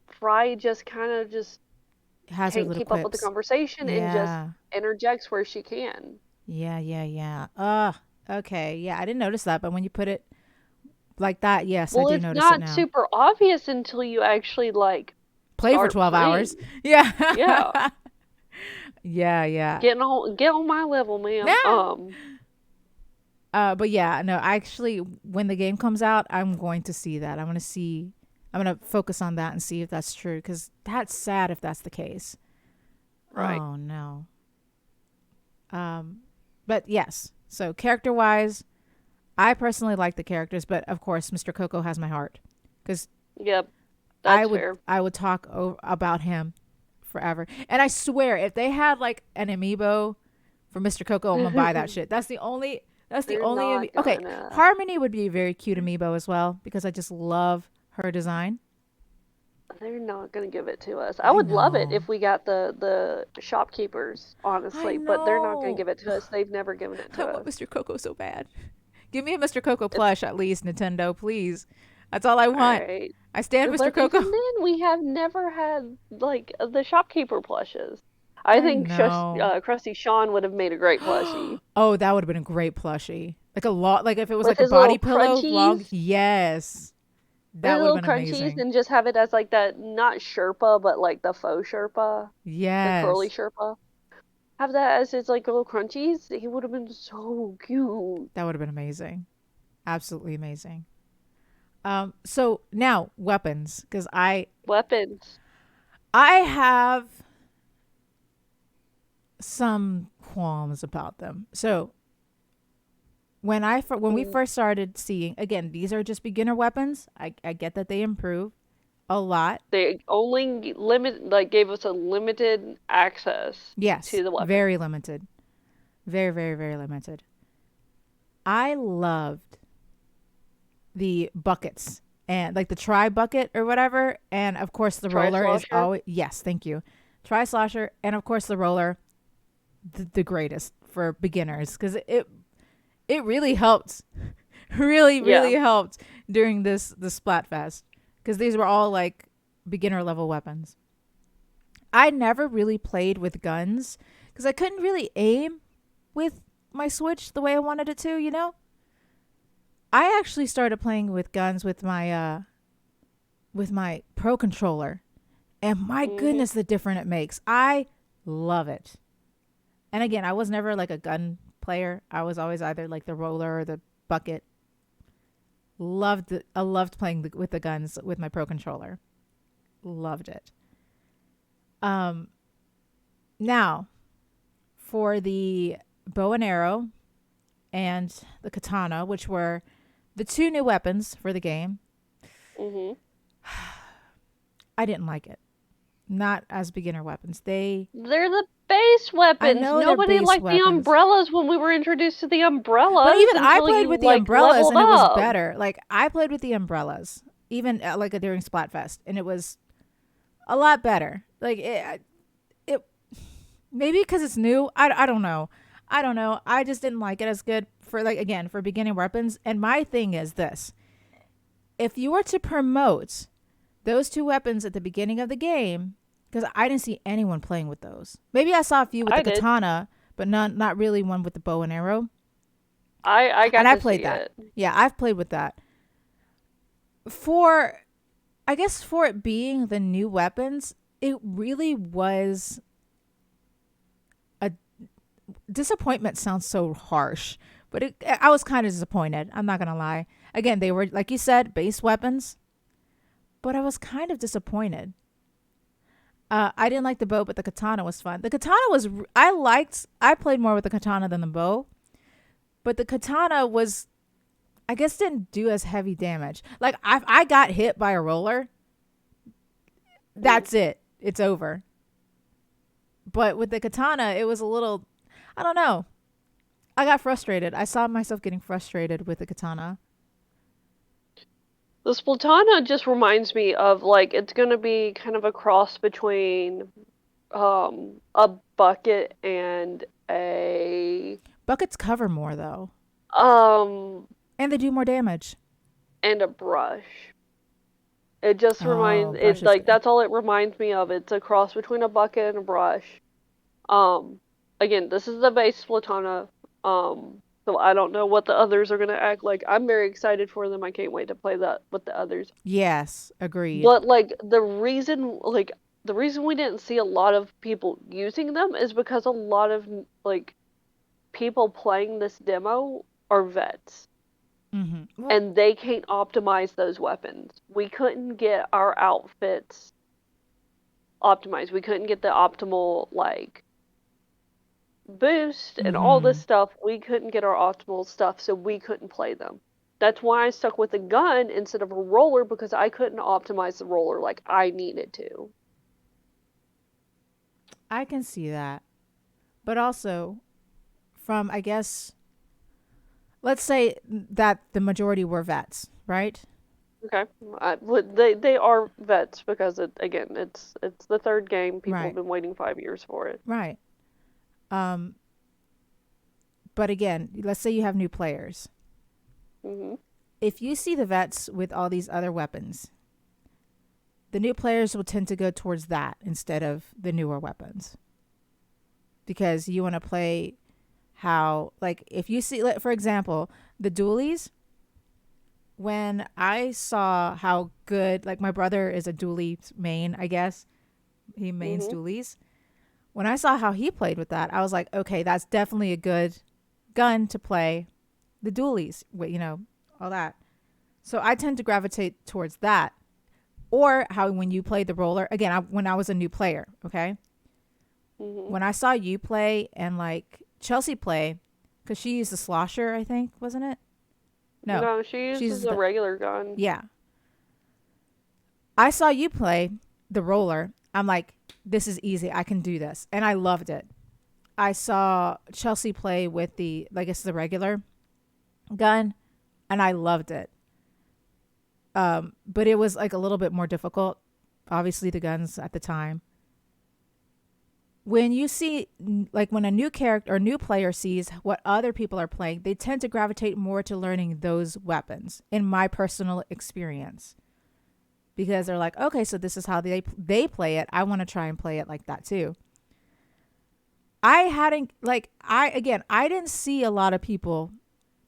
S2: Fry just kind of just
S1: Has her
S2: can't
S1: little
S2: keep up with the
S1: quips.
S2: conversation and just
S1: Yeah.
S2: interjects where she can.
S1: Yeah, yeah, yeah. Okay. Yeah, I didn't notice that, but when you put it like that, yes, I
S2: Well,
S1: do
S2: it's
S1: notice it
S2: not
S1: now.
S2: super obvious until you actually like
S1: Play for
S2: start
S1: 12 hours.
S2: playing.
S1: Yeah.
S2: Yeah.
S1: Yeah, yeah.
S2: Get on my level, ma'am.
S1: Nah. But yeah, no, actually, when the game comes out, I'm going to see that. I'm going to focus on that and see if that's true because that's sad if that's the case.
S2: Right.
S1: Oh, no. Um, but yes, so character wise, I personally like the characters, but of course, Mr. Coco has my heart because
S2: Yep, that's fair.
S1: I would talk about him forever. And I swear, if they had like an amiibo for Mr. Coco, I'm gonna buy that shit. That's the only. That's the
S2: They're
S1: only.
S2: not
S1: Okay,
S2: gonna.
S1: Harmony would be a very cute amiibo as well because I just love her design.
S2: They're not gonna give it to us. I
S1: I
S2: would love it
S1: know.
S2: if we got the shopkeepers,
S1: I
S2: honestly, but they're not gonna
S1: know.
S2: give it to us. They've never given it
S1: I
S2: to
S1: want
S2: us.
S1: Mr. Coco so bad. Give me a Mr. Coco
S2: It's
S1: plush at least, Nintendo, please. That's all I
S2: all
S1: want.
S2: right.
S1: I stand Mr.
S2: But
S1: Coco.
S2: even then, we have never had like the shopkeeper plushes. I
S1: I
S2: think
S1: know.
S2: Krusty Sean would have made a great plushie
S1: Oh, that would have been a great plushie. Like a lot, like if it was
S2: with
S1: like a
S2: his
S1: body
S2: little
S1: pillow, long.
S2: crunchies,
S1: Yes,
S2: with
S1: that
S2: his
S1: would have
S2: little
S1: been
S2: crunchies,
S1: amazing.
S2: and just have it as like that not Sherpa, but like the faux Sherpa, the curly
S1: Yes,
S2: Sherpa. Have that as his like little crunchies. He would have been so cute.
S1: that would have been amazing. Absolutely amazing. So now weapons, because
S2: Weapons.
S1: I have some qualms about them. So when we
S2: Mm.
S1: first started seeing, again, these are just beginner weapons. I get that they improve a lot.
S2: They only gave us a limited access
S1: Yes,
S2: to the weapon.
S1: very limited, very limited. I loved the buckets and like the tri bucket or whatever, and of course the
S2: Try
S1: roller is
S2: slosher.
S1: always yes, thank you, tri slosher, and of course the roller, the greatest for beginners because it really helped, really
S2: Yeah.
S1: helped during the Splatfest because these were all like beginner level weapons. I never really played with guns because I couldn't really aim with my Switch the way I wanted it to, you know? I actually started playing with guns with my Pro controller, and my
S2: Mhm.
S1: goodness, the difference it makes. I love it. And again, I was never like a gun player. I was always either like the roller or the bucket. I loved playing with the guns with my Pro controller. Loved it. Um, Now for the bow and arrow and the katana, which were the two new weapons for the game,
S2: Mhm.
S1: I didn't like it. Not as beginner weapons.
S2: They're the base
S1: I
S2: weapons.
S1: know they're
S2: Nobody
S1: base
S2: liked the
S1: weapons.
S2: umbrellas when we were introduced to the
S1: But
S2: umbrellas
S1: even I
S2: until
S1: played
S2: you
S1: with the
S2: like
S1: umbrellas
S2: leveled
S1: and it was
S2: up.
S1: better. Like I played with the umbrellas even like during Splatfest and it was a lot better. It maybe because it's new. I don't know. I don't know. I just didn't like it as good for like again for beginning weapons. And my thing is this: if you were to promote those two weapons at the beginning of the game, because I didn't see anyone playing with those. Maybe I saw a few with the
S2: I did.
S1: katana, but not really one with the bow and arrow.
S2: I
S1: And
S2: got
S1: I
S2: to
S1: played
S2: see
S1: that.
S2: it.
S1: Yeah, I've played with that. For I guess for it being the new weapons, it really was a disappointment. Sounds so harsh, but I was kind of disappointed. I'm not gonna lie. Again, they were like you said, base weapons, but I was kind of disappointed. I didn't like the bow, but the katana was fun. The katana was I played more with the katana than the bow, but the katana was I guess didn't do as heavy damage. Like I got hit by a roller,
S2: Mm.
S1: that's it. It's over. But with the katana, it was a little I don't know. I got frustrated. I saw myself getting frustrated with the katana.
S2: The Splatana just reminds me of like it's gonna be kind of a cross between a bucket
S1: Buckets cover more though,
S2: um
S1: and they do more damage.
S2: and a brush. It just
S1: Oh,
S2: reminds
S1: brush
S2: it
S1: is
S2: like
S1: good.
S2: that's all it reminds me of. It's a cross between a bucket and a brush. Um, Again, this is the base Splatana. So I don't know what the others are gonna act like. I'm very excited for them. I can't wait to play that with the others.
S1: Yes, agreed.
S2: But the reason we didn't see a lot of people using them is because a lot of like people playing this demo are vets,
S1: Well,
S2: and they can't optimize those weapons. We couldn't get our outfits optimized. We couldn't get the optimal like boost and all this
S1: mm-hmm.
S2: stuff. We couldn't get our optimal stuff, so we couldn't play them. That's why I stuck with a gun instead of a roller because I couldn't optimize the roller like I needed to.
S1: I can see that. But also, from, I guess, let's say that the majority were vets, right?
S2: Okay, they are vets because it's the third game. People have
S1: Right,
S2: been waiting 5 years for it.
S1: right. Um, but again, let's say you have new players.
S2: Hmm.
S1: If you see the vets with all these other weapons, the new players will tend to go towards that instead of the newer weapons because you want to play how, like, if you see, like, for example, the dualies. When I saw how good, like, my brother is a dually main, I guess he mains
S2: Hmm.
S1: dualies. When I saw how he played with that, I was like, okay, that's definitely a good gun to play the dualies with, all that. So I tend to gravitate towards that. Or how when you play the roller, again, when I was a new player, okay?
S2: Hmm.
S1: When I saw you play and like Chelsea play, because she used the slosher, I think, wasn't it? No,
S2: No, she uses
S1: she's
S2: a
S1: the,
S2: regular gun.
S1: yeah. I saw you play the roller. I'm like, this is easy. I can do this. And I loved it. I saw Chelsea play with the, I guess, the regular gun, and I loved it. But it was like a little bit more difficult. Obviously, the guns at the time. When you see, like, when a new character or new player sees what other people are playing, they tend to gravitate more to learning those weapons, in my personal experience. Because they're like, okay, so this is how they play it. I want to try and play it like that too. I hadn't, like, I didn't see a lot of people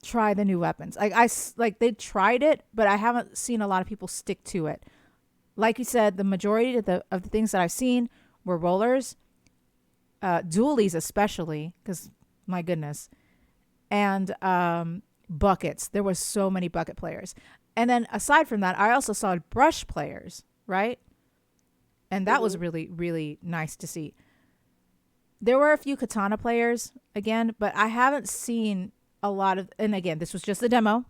S1: try the new weapons. Like, they tried it, but I haven't seen a lot of people stick to it. Like you said, the majority of the things that I've seen were rollers, dualies especially, because my goodness, and buckets. There was so many bucket players, and then aside from that, I also saw brush players, right? And that
S2: Hmm.
S1: was really really nice to see. There were a few katana players again, but I haven't seen a lot of. And again, this was just a demo.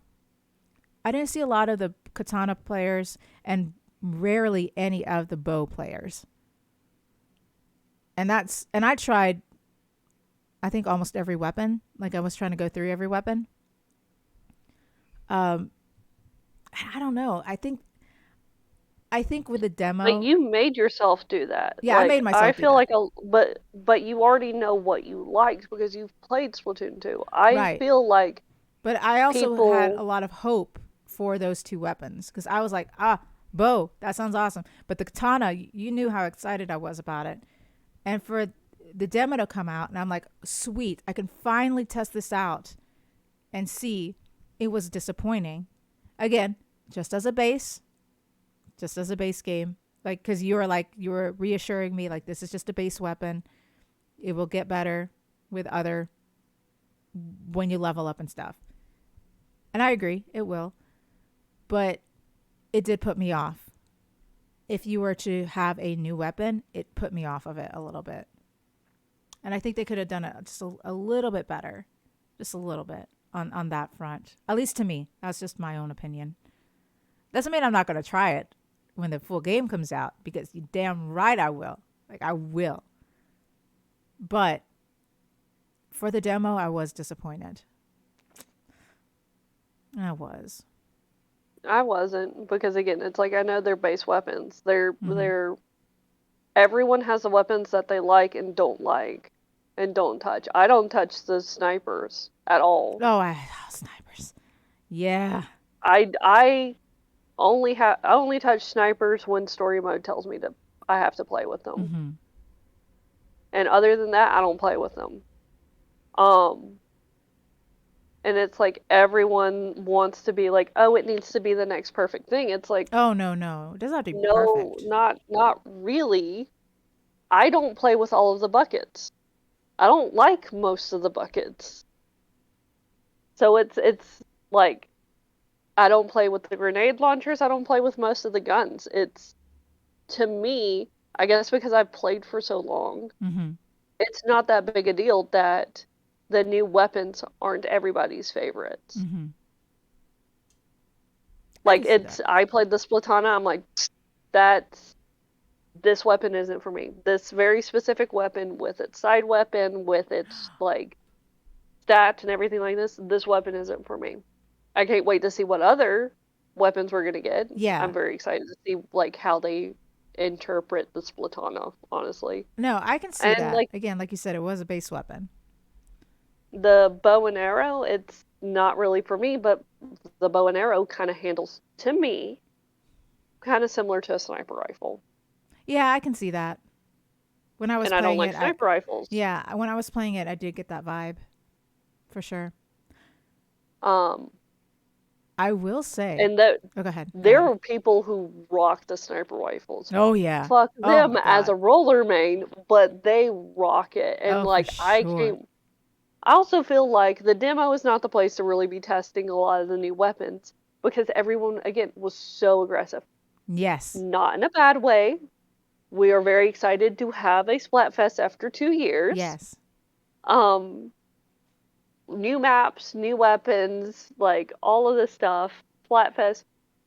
S1: I didn't see a lot of the katana players, and rarely any of the bow players. And I tried, I think, almost every weapon. Like, I was trying to go through every weapon. Um, I don't know. I think with the
S2: Like
S1: demo,
S2: you made yourself do that.
S1: yeah, I
S2: Like
S1: made
S2: I
S1: myself do
S2: feel
S1: that.
S2: like a but you already know what you liked because you've played Splatoon 2. I
S1: Right.
S2: feel like
S1: But I also had a
S2: people.
S1: lot of hope for those two weapons because I was like, bow, that sounds awesome. But the katana, you knew how excited I was about it. And for the demo to come out, and I'm like, sweet, I can finally test this out and see. It was disappointing. Again, just as a base, just as a base game. Like, because you were reassuring me, like, this is just a base weapon. It will get better with other, when you level up and stuff. And I agree, it will. But it did put me off. If you were to have a new weapon, it put me off of it a little bit. And I think they could have done it just a little bit better. Just a little bit on that front. At least to me. That's just my own opinion. Doesn't mean I'm not going to try it when the full game comes out, because you damn right I will. Like, I will. But for the demo, I was disappointed. I was.
S2: I wasn't because again, it's like I know they're base weapons.
S1: Mm-hmm.
S2: They're everyone has the weapons that they like and don't touch. I don't touch the snipers at all.
S1: Oh, snipers. Yeah.
S2: I I only touch snipers when story mode tells me to I have to play with them.
S1: Mm-hmm.
S2: And other than that, I don't play with them. Um and it's like everyone wants to be like, "Oh, it needs to be the next perfect thing." It's like,
S1: Oh, no, no. It doesn't have to be
S2: "No,
S1: perfect.
S2: not really. I don't play with all of the buckets. I don't like most of the buckets." So it's like I don't play with the grenade launchers. I don't play with most of the guns. It's to me, I guess because I've played for so long,
S1: Mm-hmm.
S2: it's not that big a deal that the new weapons aren't everybody's favorites.
S1: Mm-hmm. I
S2: Like
S1: can see that.
S2: I played the Splatana. I'm like, that's this weapon isn't for me. This very specific weapon with its side weapon, with its like stats and everything like this weapon isn't for me. I can't wait to see what other weapons we're gonna get.
S1: Yeah.
S2: I'm very excited to see like how they interpret the Splatana, honestly.
S1: No, I can see
S2: And
S1: that.
S2: like
S1: Again, like you said, it was a base weapon.
S2: the bow and arrow, it's not really for me, but the bow and arrow kind of handles to me kind of similar to a sniper rifle.
S1: Yeah, I can see that. When I was
S2: And I don't
S1: playing
S2: like
S1: it,
S2: sniper rifles.
S1: when I was playing it, I did get that vibe for sure.
S2: Um,
S1: I will say.
S2: and that
S1: Oh, go ahead. Go
S2: there
S1: ahead.
S2: are people who rock the sniper rifles.
S1: Oh yeah.
S2: Fuck
S1: Oh
S2: them
S1: my
S2: as
S1: god.
S2: a roller main, but they rock it. And
S1: Oh, for
S2: like I
S1: sure.
S2: can't I also feel like the demo is not the place to really be testing a lot of the new weapons because everyone again was so aggressive.
S1: Yes.
S2: Not in a bad way. We are very excited to have a Splatfest after 2 years.
S1: Yes.
S2: Um, New maps, new weapons, like all of this stuff. Splatfest,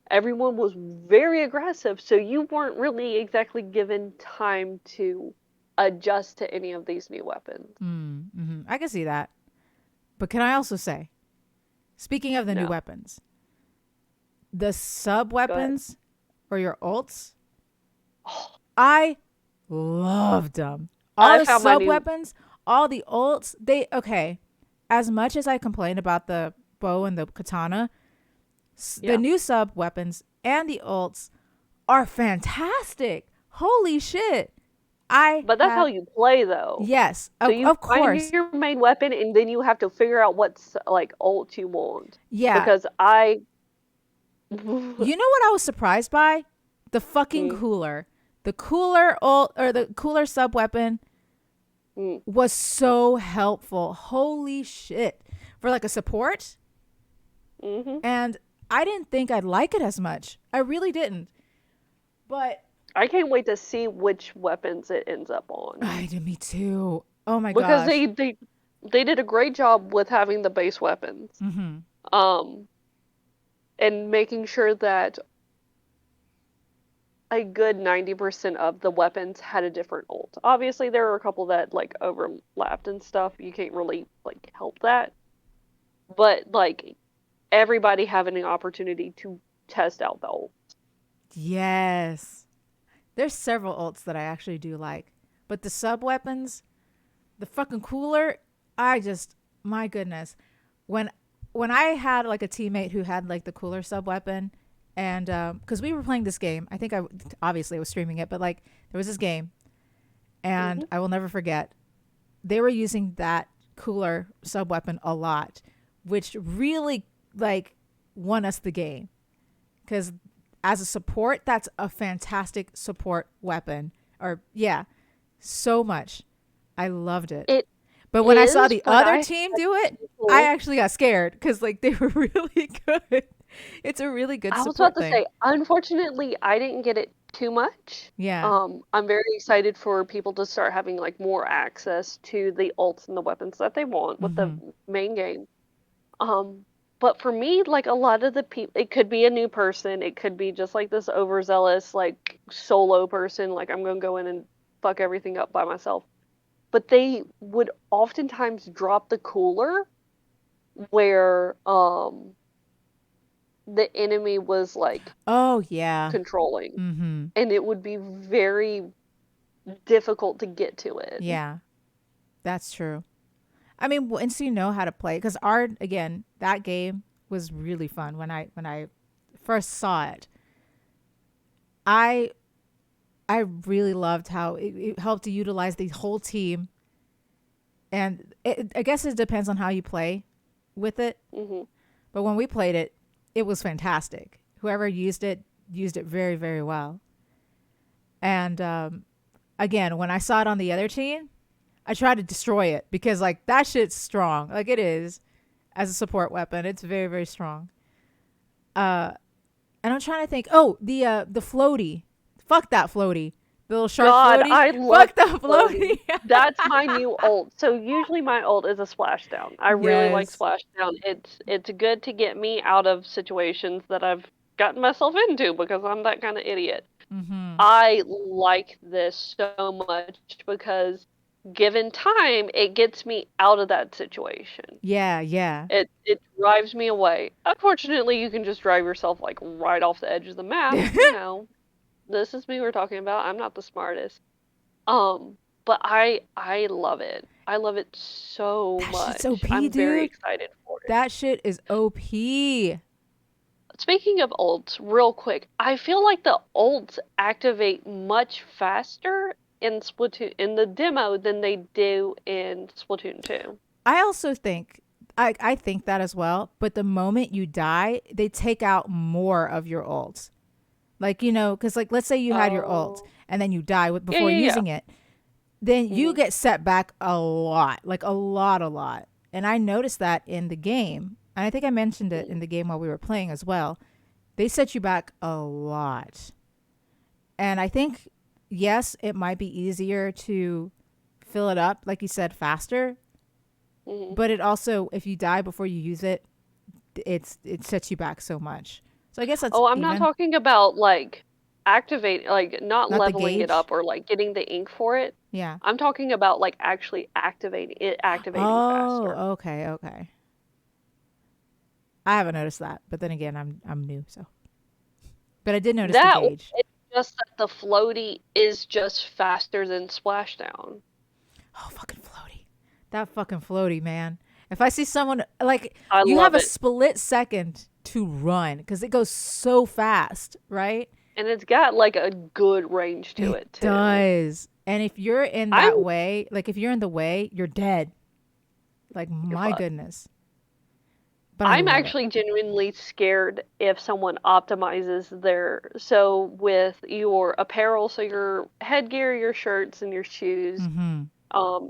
S2: everyone was very aggressive, so you weren't really exactly given time to adjust to any of these new weapons.
S1: Mm-hmm. I can see that. But can I also say, speaking of the new
S2: No,
S1: weapons, the sub
S2: go ahead.
S1: weapons or your ults,
S2: Oh,
S1: I loved them. All
S2: I
S1: the
S2: found my
S1: sub
S2: new.
S1: weapons, all the ults, they okay. As much as I complain about the bow and the katana, the
S2: Yeah,
S1: new sub weapons and the ults are fantastic. Holy shit. I
S2: but that's how
S1: had
S2: you play though.
S1: yes,
S2: So you
S1: of
S2: find
S1: course.
S2: your main weapon, and then you have to figure out what's like ult you want.
S1: Yeah.
S2: Because I.
S1: You know what I was surprised by? The fucking
S2: Mm,
S1: cooler. The cooler ult or the cooler sub weapon
S2: mm,
S1: was so helpful. Holy shit. For like a support.
S2: hmm
S1: And I didn't think I'd like it as much. I really didn't. But
S2: I can't wait to see which weapons it ends up on.
S1: I did me too. Oh my
S2: Because
S1: gosh.
S2: they did a great job with having the base weapons.
S1: Mm-hmm.
S2: Um and making sure that a good 90% of the weapons had a different ult. Obviously there were a couple that like overlapped and stuff. You can't really like help that. But like everybody having an opportunity to test out the ult.
S1: Yes. There's several ults that I actually do like. But the sub weapons, the fucking cooler, I just my goodness. When when I had like a teammate who had like the cooler sub weapon and because we were playing this game, I think I obviously was streaming it, but like there was this game and
S2: Hmm
S1: I will never forget. They were using that cooler sub weapon a lot, which really like won us the game because as a support, that's a fantastic support weapon. Or yeah, so much. I loved it.
S2: It
S1: But when I saw
S2: is,
S1: the
S2: but
S1: other
S2: I
S1: team
S2: had
S1: do it, I
S2: people.
S1: actually got scared because like they were really good. It's a really good
S2: I was about
S1: support
S2: to
S1: thing.
S2: say, unfortunately, I didn't get it too much.
S1: Yeah.
S2: I'm very excited for people to start having like more access to the ults and the weapons that they want with the
S1: Mm-hmm.
S2: main game. Um, but for me, like a lot of the people, it could be a new person, it could be just like this overzealous like solo person, like I'm gonna go in and fuck everything up by myself. But they would oftentimes drop the cooler where the enemy was like
S1: Oh yeah.
S2: controlling,
S1: Mm-hmm.
S2: and it would be very difficult to get to it.
S1: Yeah. That's true. I mean, once you know how to play, because our again that game was really fun when I first saw it. I I really loved how it helped to utilize the whole team, and I guess it depends on how you play with it.
S2: Hmm
S1: But when we played it, it was fantastic. Whoever used it very very well. And again, when I saw it on the other team, I tried to destroy it because like that shit's strong, like it is. as a support weapon. It's very, very strong. Uh, and I'm trying to think. Oh, the floaty. Fuck that floaty. The little shark
S2: God,
S1: floaty.
S2: I love
S1: Fuck that
S2: floaty.
S1: floaty.
S2: That's my new ult. So usually my ult is a splashdown. I really like
S1: Yes.
S2: splashdown. It's good to get me out of situations that I've gotten myself into because I'm that kind of idiot.
S1: Mm-hmm.
S2: I like this so much because given time, it gets me out of that situation.
S1: Yeah, yeah.
S2: It drives me away. Unfortunately, you can just drive yourself like right off the edge of the map. You know, this is me we're talking about. I'm not the smartest. But I love it. I love it so
S1: That shit's
S2: much.
S1: OP,
S2: I'm very
S1: dude.
S2: excited for it.
S1: That shit is OP.
S2: Speaking of ults, real quick, I feel like the ults activate much faster in Splatoon in the demo than they do in Splatoon 2.
S1: I also think I think that as well, but the moment you die, they take out more of your ults. Like, cuz like let's say you had your ult
S2: Oh.
S1: and then you die
S2: Yeah,
S1: before
S2: yeah, yeah.
S1: using it, then you
S2: Mhm.
S1: get set back a lot, like a lot, a lot. And I noticed that in the game. And I think I mentioned it
S2: Mhm.
S1: in the game while we were playing as well. They set you back a lot. And I think, yes, it might be easier to fill it up, like you said, faster.
S2: Mhm.
S1: But it also, if you die before you use it, it sets you back so much. So I guess that's
S2: Oh, I'm not
S1: even.
S2: talking about like activate like not
S1: Not the
S2: leveling it
S1: gauge.
S2: up or like getting the ink for it.
S1: Yeah.
S2: I'm talking about like actually activating
S1: Oh,
S2: faster.
S1: okay, okay. I haven't noticed that, but then again, I'm new, so. But I did notice the
S2: That or
S1: gauge.
S2: it's just that the floaty is just faster than splashdown.
S1: Oh, fucking floaty. That fucking floaty, man. If I see someone like
S2: I
S1: you have
S2: love
S1: a
S2: it.
S1: split second to run because it goes so fast, right?
S2: And it's got like a good range to
S1: It
S2: it too.
S1: does. And if you're in
S2: I'm
S1: that way, like if you're in the way, you're dead. Like
S2: you're
S1: my
S2: fucked.
S1: goodness. But I
S2: I'm
S1: love it.
S2: actually genuinely scared if someone optimizes their so with your apparel, so your headgear, your shirts, and your shoes
S1: Mm-hmm.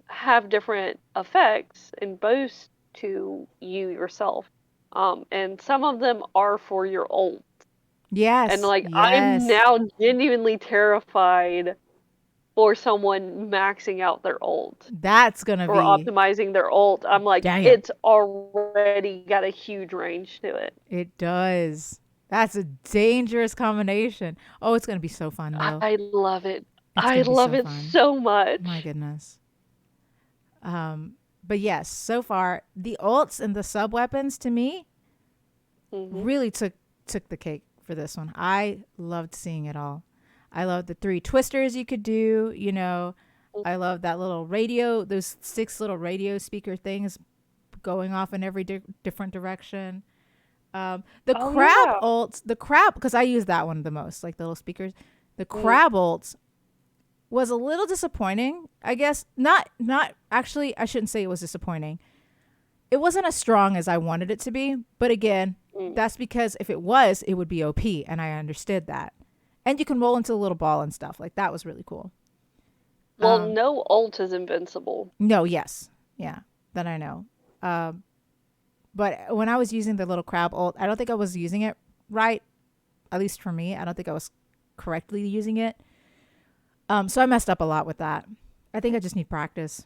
S2: have different effects and boosts to you yourself. And some of them are for your ult. And
S1: Yes.
S2: like I'm
S1: Yes.
S2: now genuinely terrified for someone maxing out their ult
S1: That's gonna
S2: or
S1: be
S2: optimizing their ult. I'm like,
S1: damn.
S2: it's already got a huge range to it.
S1: It does. That's a dangerous combination. Oh, it's gonna be so fun though.
S2: I love it.
S1: It's
S2: I
S1: gonna be
S2: love
S1: so
S2: it
S1: fun.
S2: so
S1: My
S2: much.
S1: goodness. But yes, so far the ults and the sub weapons to me
S2: Hmm.
S1: really took the cake for this one. I loved seeing it all. I loved the three twisters you could do. I love that little radio, those six little radio speaker things going off in every different direction. The
S2: Oh
S1: crab
S2: yeah.
S1: ult, the crab, because I use that one the most, like the little speakers. The
S2: Mm.
S1: crab ult was a little disappointing. I guess not actually. I shouldn't say it was disappointing. It wasn't as strong as I wanted it to be. But again,
S2: Mm.
S1: that's because if it was, it would be OP, and I understood that. And you can roll into a little ball and stuff. Like that was really cool.
S2: Well,
S1: Um,
S2: no ult is invincible.
S1: no, yes, yeah, that I know. Um, but when I was using the little crab ult, I don't think I was using it right. At least for me, I don't think I was correctly using it. So I messed up a lot with that. I think I just need practice.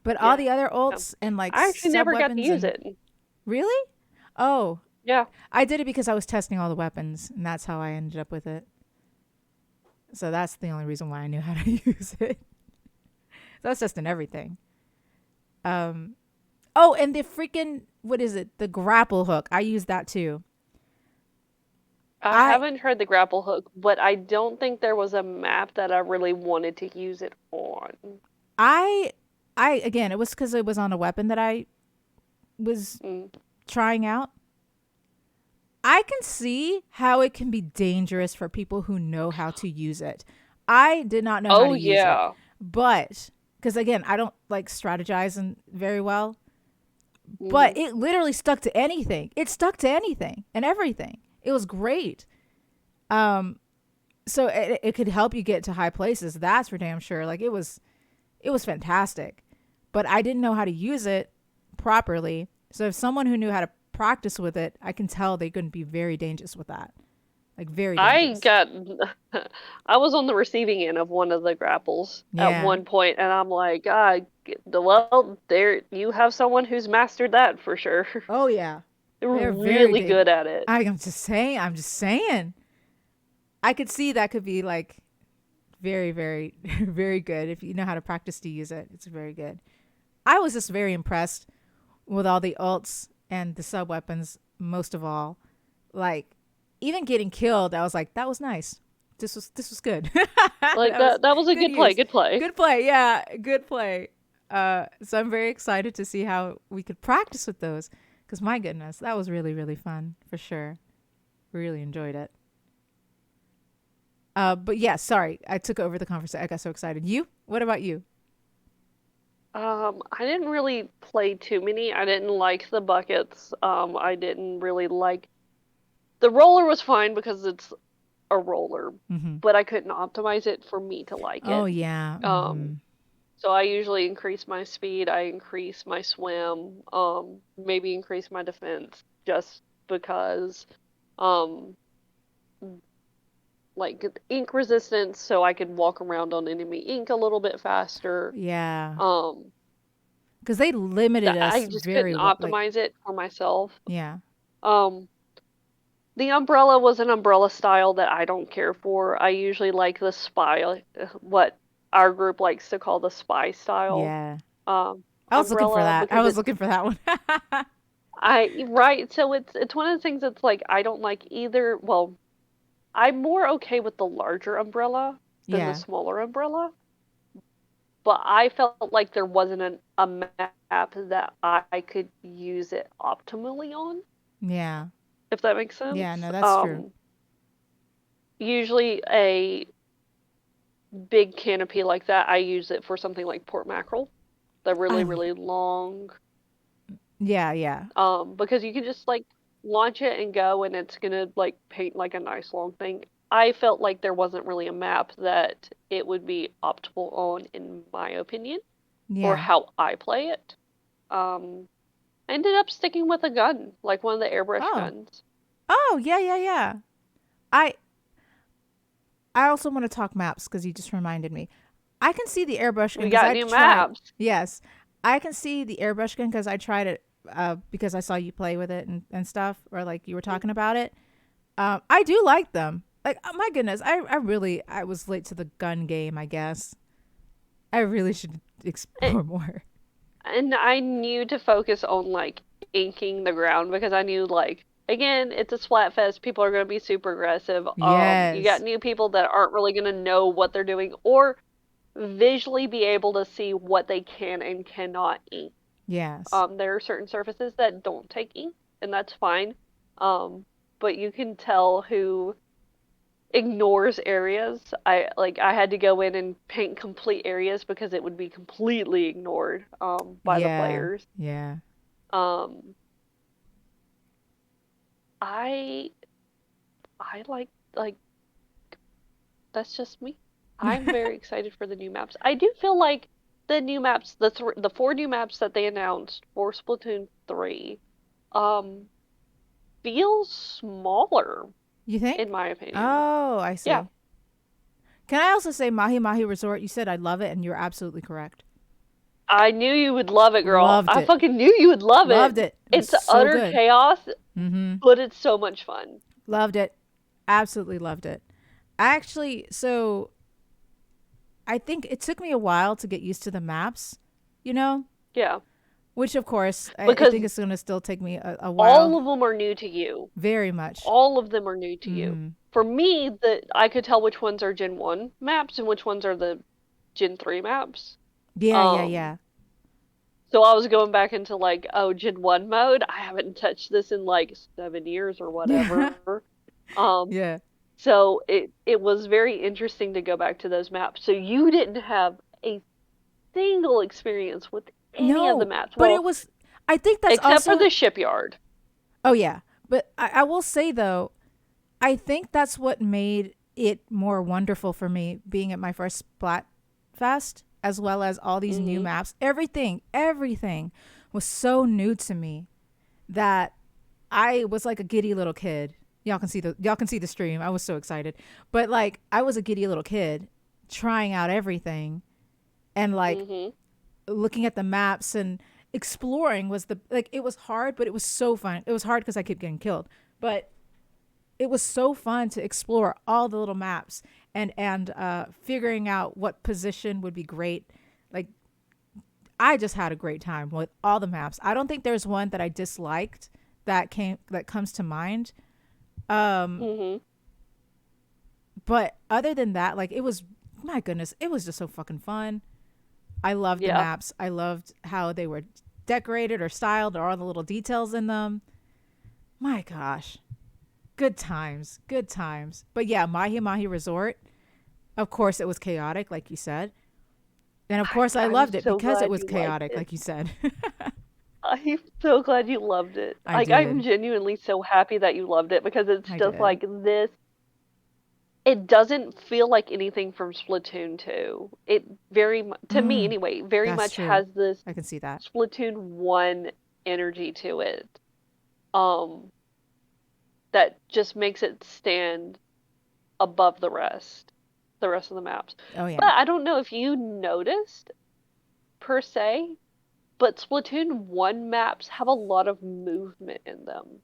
S1: But all
S2: Yeah.
S1: the other ults and like
S2: I actually
S1: sub
S2: never got to
S1: weapons
S2: use
S1: and
S2: it.
S1: really, oh,
S2: Yeah.
S1: I did it because I was testing all the weapons, and that's how I ended up with it. So that's the only reason why I knew how to use it. So I was testing everything. Um, oh, and the freaking what is it? The grapple hook. I use that too.
S2: I
S1: I
S2: haven't tried the grapple hook, but I don't think there was a map that I really wanted to use it on.
S1: I I again, it was because it was on a weapon that I was
S2: Mm.
S1: trying out. I can see how it can be dangerous for people who know how to use it. I did not know how
S2: Oh
S1: to use it,
S2: yeah.
S1: but because again, I don't like strategize very well. But
S2: Hmm.
S1: it literally stuck to anything. It stuck to anything and everything. It was great. Um, so it could help you get to high places. That's for damn sure. Like it was fantastic. But I didn't know how to use it properly. So if someone who knew how to practice with it, I can tell they couldn't be very dangerous with that. Like very
S2: I
S1: dangerous.
S2: got I was on the receiving end of one of the grapples at
S1: Yeah.
S2: one point, and I'm like, well, there you have someone who's mastered that for sure.
S1: Oh yeah.
S2: They're
S1: They're very
S2: really
S1: dangerous.
S2: good at it.
S1: I'm just saying. I'm just saying. I could see that could be like very, very, very good if you know how to practice to use it. It's very good. I was just very impressed with all the ults and the sub weapons. Most of all, like even getting killed, I was like, that was nice. This was good.
S2: Like
S1: That was
S2: that was a
S1: good
S2: good play,
S1: use.
S2: good play.
S1: Good play. Yeah, good play. So I'm very excited to see how we could practice with those. Because my goodness, that was really, really fun for sure. Really enjoyed it. But yeah, sorry, I took over the conversation. I got so excited. You? What about you?
S2: I didn't really play too many. I didn't like the buckets. I didn't really like the roller was fine because it's a roller,
S1: Mm-hmm.
S2: but I couldn't optimize it for me to like
S1: Oh
S2: it.
S1: yeah. Mm-hmm.
S2: Um, so I usually increase my speed, I increase my swim, maybe increase my defense just because, um, like ink resistance, so I could walk around on enemy ink a little bit faster.
S1: Yeah.
S2: Um,
S1: Because they limited us
S2: I just couldn't
S1: very well. Like,
S2: optimize it for myself.
S1: yeah.
S2: Um, the umbrella was an umbrella style that I don't care for. I usually like the spy, what our group likes to call the spy style
S1: Yeah.
S2: um,
S1: I was looking for
S2: umbrella
S1: that. I
S2: because
S1: was looking for that one.
S2: right. So it's one of the things that's like I don't like either. Well, I'm more okay with the larger umbrella than the
S1: Yeah.
S2: smaller umbrella, but I felt like there wasn't a map that I could use it optimally on,
S1: Yeah.
S2: if that makes
S1: Yeah.
S2: sense.
S1: No, that's true.
S2: Usually a big canopy like that, I use it for something like port mackerel, the really,
S1: I.
S2: really long,
S1: Yeah. Yeah.
S2: because you can just like launch it and go, and it's gonna like paint like a nice long thing. I felt like there wasn't really a map that it would be optimal on, in my opinion, for
S1: Yeah.
S2: how I play it. Um, I ended up sticking with a gun, like one of the airbrush
S1: Oh.
S2: guns.
S1: Oh. Yeah. Yeah. Yeah. I. I also want to talk maps because you just reminded me. I can see the airbrush gun
S2: We
S1: because
S2: got
S1: I
S2: new
S1: tried.
S2: maps.
S1: Yes, I can see the airbrush gun because I tried it because I saw you play with it and stuff, or like you were talking about it. I do like them. Like my goodness, I was late to the gun game. I guess I really should explore more.
S2: And I knew to focus on like inking the ground because I knew like again, it's a Splatfest, people are going to be super aggressive. You got
S1: Yes,
S2: new people that aren't really going to know what they're doing or visually be able to see what they can and cannot ink.
S1: yes,
S2: There are certain surfaces that don't take ink, and that's fine. Um, but you can tell who ignores areas. I had to go in and paint complete areas because it would be completely ignored by the
S1: yeah,
S2: players.
S1: yeah.
S2: Um, I I like that's just me. I'm very excited for the new maps. I do feel like the new maps, the four new maps that they announced for Splatoon 3, um, feels smaller
S1: You think?
S2: in my opinion.
S1: Oh, I
S2: Yeah,
S1: see. Can I also say Mahi Mahi Resort? You said I love it, and you're absolutely correct.
S2: I knew you would love it, girl.
S1: Loved
S2: I
S1: it.
S2: fucking knew you would love it.
S1: Loved it. It was
S2: It's
S1: so
S2: utter
S1: good.
S2: chaos,
S1: Mm-hmm.
S2: but it's so much fun.
S1: Loved it. Absolutely loved it. Actually, so I think it took me a while to get used to the maps, you know,
S2: Yeah,
S1: which of course I
S2: because
S1: think it's going to still take me a
S2: all
S1: while,
S2: of them are new to you.
S1: very much.
S2: All of them are new to you.
S1: Mm-hmm.
S2: For me, that I could tell which ones are Gen 1 maps and which ones are the Gen 3 maps.
S1: Yeah, yeah,
S2: Um,
S1: yeah.
S2: so I was going back into like, oh, Gen 1 mode. I haven't touched this in like 7 years or
S1: Yeah.
S2: whatever. Um,
S1: Yeah.
S2: so it was very interesting to go back to those maps. So you didn't have a single experience with any of the
S1: No,
S2: maps.
S1: but it
S2: Well,
S1: was, I think that's
S2: except for
S1: also,
S2: the shipyard.
S1: oh, yeah. But I will say though, I think that's what made it more wonderful for me being at my first Splatfest, as well as all these new
S2: Hmm.
S1: maps. Everything was so new to me. that I was like a giddy little kid. Y'all can see the stream. I was so excited. But like I was a giddy little kid trying out everything and like
S2: Mhm.
S1: looking at the maps and exploring was the like it was hard, but it was so fun. It was hard because I kept getting killed. But it was so fun to explore all the little maps and figuring out what position would be great. Like I just had a great time with all the maps. I don't think there's one that I disliked that comes to mind. Um,
S2: Mhm.
S1: but other than that, like it was my goodness, it was just so fucking fun. I loved the
S2: Yeah.
S1: maps. I loved how they were decorated or styled or all the little details in them. My gosh. Good times. Good times. But yeah, Mahi Mahi Resort, of course it was chaotic like you said. And of course I
S2: I'm
S1: loved it
S2: so
S1: because it
S2: glad
S1: was
S2: you liked
S1: chaotic
S2: it.
S1: like you said.
S2: I'm so glad you loved it.
S1: I
S2: Like, I'm
S1: did.
S2: genuinely so happy that you loved it because it's
S1: I
S2: just
S1: did.
S2: like this. It doesn't feel like anything from Splatoon 2. It to me
S1: Mm,
S2: anyway, very
S1: that's
S2: much
S1: true.
S2: has this
S1: I can see that.
S2: Splatoon 1 energy to it. Um, that just makes it stand above the rest of the maps.
S1: Oh
S2: But
S1: yeah.
S2: I don't know if you noticed per se, but Splatoon 1 maps have a lot of movement in them.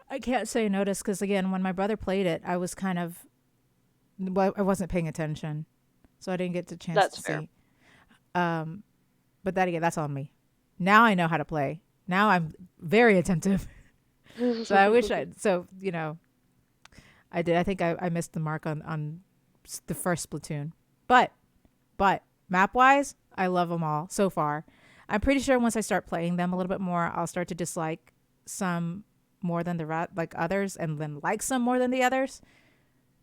S1: I can't say notice because again, when my brother played it, I was kind of well, I wasn't paying attention, so I didn't get the chance
S2: That's
S1: to
S2: fair.
S1: see. Um, but that again, that's on me. Now I know how to play. Now I'm very attentive. So I wish I. So I did. I think I missed the mark on the first Splatoon, but but map wise, I love them all so far. I'm pretty sure once I start playing them a little bit more, I'll start to dislike some more than like others, and then like some more than the others.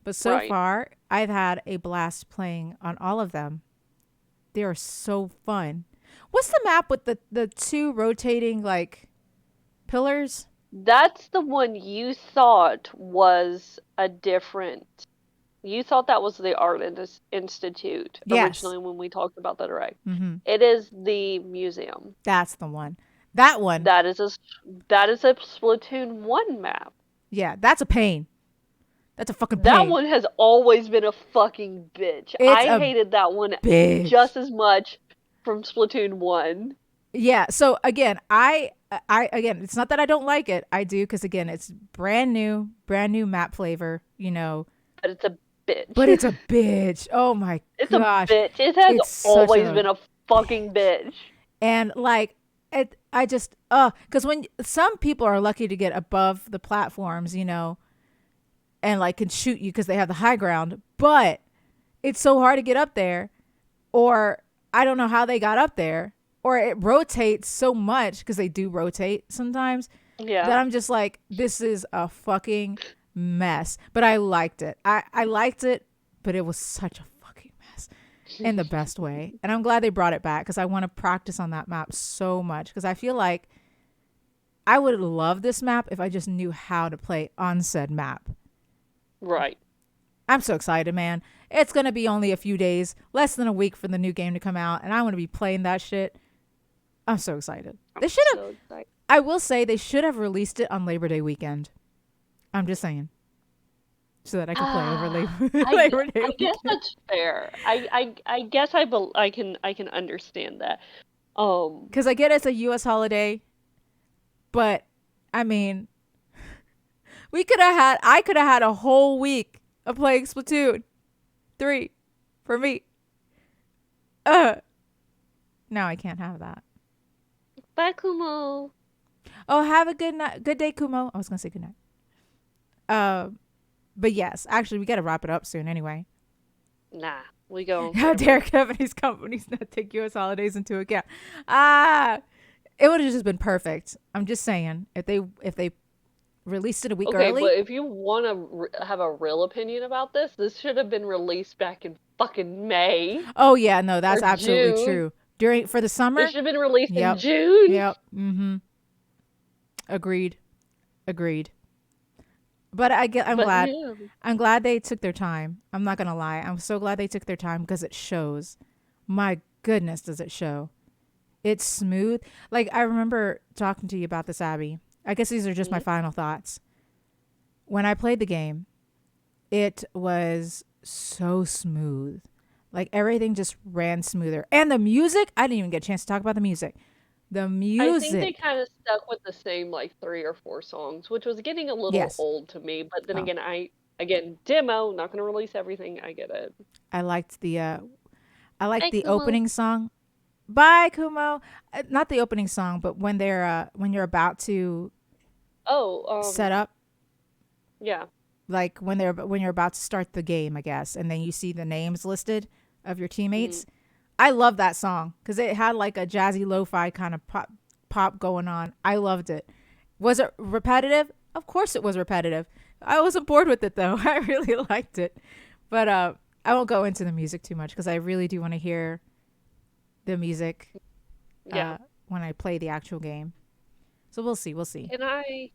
S1: But so
S2: Right.
S1: far, I've had a blast playing on all of them. They are so fun. What's the map with the two rotating like pillars?
S2: That's the one you thought was a different. You thought that was the Art Institute
S1: Yes.
S2: originally when we talked about the direct.
S1: Mm-hmm.
S2: It is the museum.
S1: That's the one. That one.
S2: That is a that is a Splatoon 1 map.
S1: Yeah, that's a pain. That's a fucking
S2: That
S1: pain.
S2: one has always been a fucking bitch.
S1: It's
S2: I
S1: a
S2: hated that one
S1: bitch.
S2: just as much from Splatoon 1.
S1: Yeah. So again, I again, it's not that I don't like it. I do because again, it's brand new map flavor.
S2: But it's a
S1: But
S2: bitch.
S1: it's a bitch. Oh my
S2: It's a
S1: gosh,
S2: bitch. It has
S1: it's such
S2: always
S1: a
S2: been a fucking bitch.
S1: and like it. I just because when some people are lucky to get above the platforms, and like can shoot you because they have the high ground, but it's so hard to get up there, or I don't know how they got up there, or it rotates so much because they do rotate sometimes
S2: Yeah.
S1: that I'm just like, this is a fucking mess. But I liked it. I liked it, but it was such a fucking mess in the best way. And I'm glad they brought it back because I want to practice on that map so much because I feel like I would love this map if I just knew how to play on said map.
S2: Right.
S1: I'm so excited, man. It's going to be only a few days, less than a week for the new game to come out, and I want to be playing that shit. I'm so excited.
S2: I'm
S1: They should have,
S2: so excited.
S1: I will say, they should have released it on Labor Day weekend. I'm just saying. So that I could play over
S2: Ah,
S1: Labor Day
S2: I guess
S1: weekend.
S2: that's fair. I guess I can understand that.
S1: Because I get it's a U.S. holiday, but I mean, I could have had a whole week of playing Splatoon 3 for me. Uh, now I can't have that.
S2: Bye, Kumo.
S1: Oh, have a good day, Kumo. I was gonna say good night. Uh, but yes, actually, we gotta wrap it up soon anyway.
S2: Nah, we go on
S1: How
S2: forever.
S1: dare Japanese companies not take U.S. holidays into account? Ah, it would have just been perfect. I'm just saying, if they released it a week
S2: Okay, but
S1: early.
S2: if you want to have a real opinion about this, this should have been released back in fucking May
S1: Oh yeah, no,
S2: or
S1: that's absolutely
S2: June.
S1: true. During for the
S2: This
S1: summer.
S2: should have been released in
S1: Yep,
S2: June.
S1: yep. Mm-hmm. Agreed, agreed. But I'm
S2: But
S1: glad.
S2: yeah,
S1: I'm glad they took their time. I'm not gonna lie. I'm so glad they took their time because it shows. My goodness, does it show? It's smooth. Like I remember talking to you about this, Abby. I guess these are just my
S2: Mhm.
S1: final thoughts. When I played the game, it was so smooth. Like everything just ran smoother. And the music, I didn't even get a chance to talk about the music. The
S2: I think they
S1: music.
S2: kind of stuck with the same like 3 or 4 songs, which was getting a little
S1: Yes.
S2: old to me. But then
S1: Oh,
S2: again, again, demo, not gonna release everything. I get it.
S1: I liked
S2: Hey,
S1: the
S2: Kumo.
S1: opening song. Bye, Kumo. Not the opening song, but when you're about to
S2: Oh,
S1: set up,
S2: yeah.
S1: like when you're about to start the game, I guess, and then you see the names listed of your
S2: Mhm.
S1: teammates. I love that song because it had like a jazzy lo-fi kind of pop going on. I loved it. Was it repetitive? Of course it was repetitive. I wasn't bored with it though. I really liked it. But I won't go into the music too much because I really do want to hear the music
S2: Yeah.
S1: uh, when I play the actual game. So we'll see. We'll see.
S2: Can I?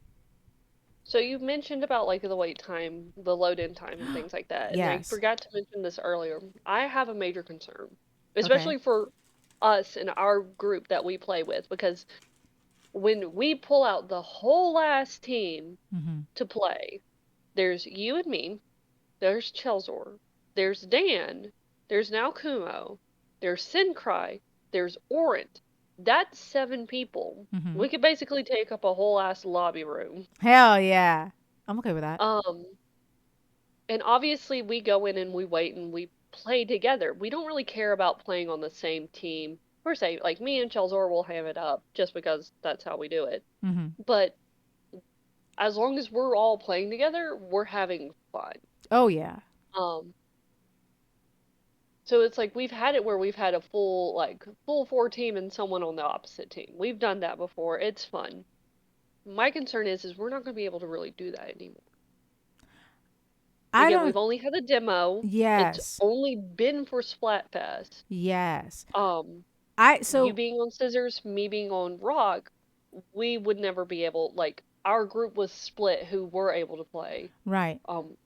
S2: So you mentioned about like the wait time, the load in time, and things like that, and I
S1: Yes.
S2: forgot to mention this earlier. I have a major concern,
S1: Okay.
S2: especially for us and our group that we play with, because when we pull out the whole last team
S1: Mm-hmm.
S2: to play, there's you and me, there's Chelsor, there's Dan, there's now Kumo, there's Sincry, there's Orant. That's 7 people.
S1: Mm-hmm.
S2: We could basically take up a whole ass lobby room.
S1: Hell yeah. I'm okay with that.
S2: Um, and obviously we go in and we wait and we play together. We don't really care about playing on the same team per se. Like me and Chelsor will have it up just because that's how we do it.
S1: Mm-hmm.
S2: But as long as we're all playing together, we're having fun.
S1: Oh yeah.
S2: Um, so it's like we've had it where we've had a full four team and someone on the opposite team. We've done that before. It's fun. My concern is we're not going to be able to really do that anymore.
S1: I
S2: Again,
S1: don't.
S2: we've only had a demo. It's
S1: Yes.
S2: only been for Splatfest.
S1: Yes.
S2: Um,
S1: I
S2: you
S1: so
S2: being on scissors, me being on rock, we would never be able, like, our group was split who were able to play.
S1: right.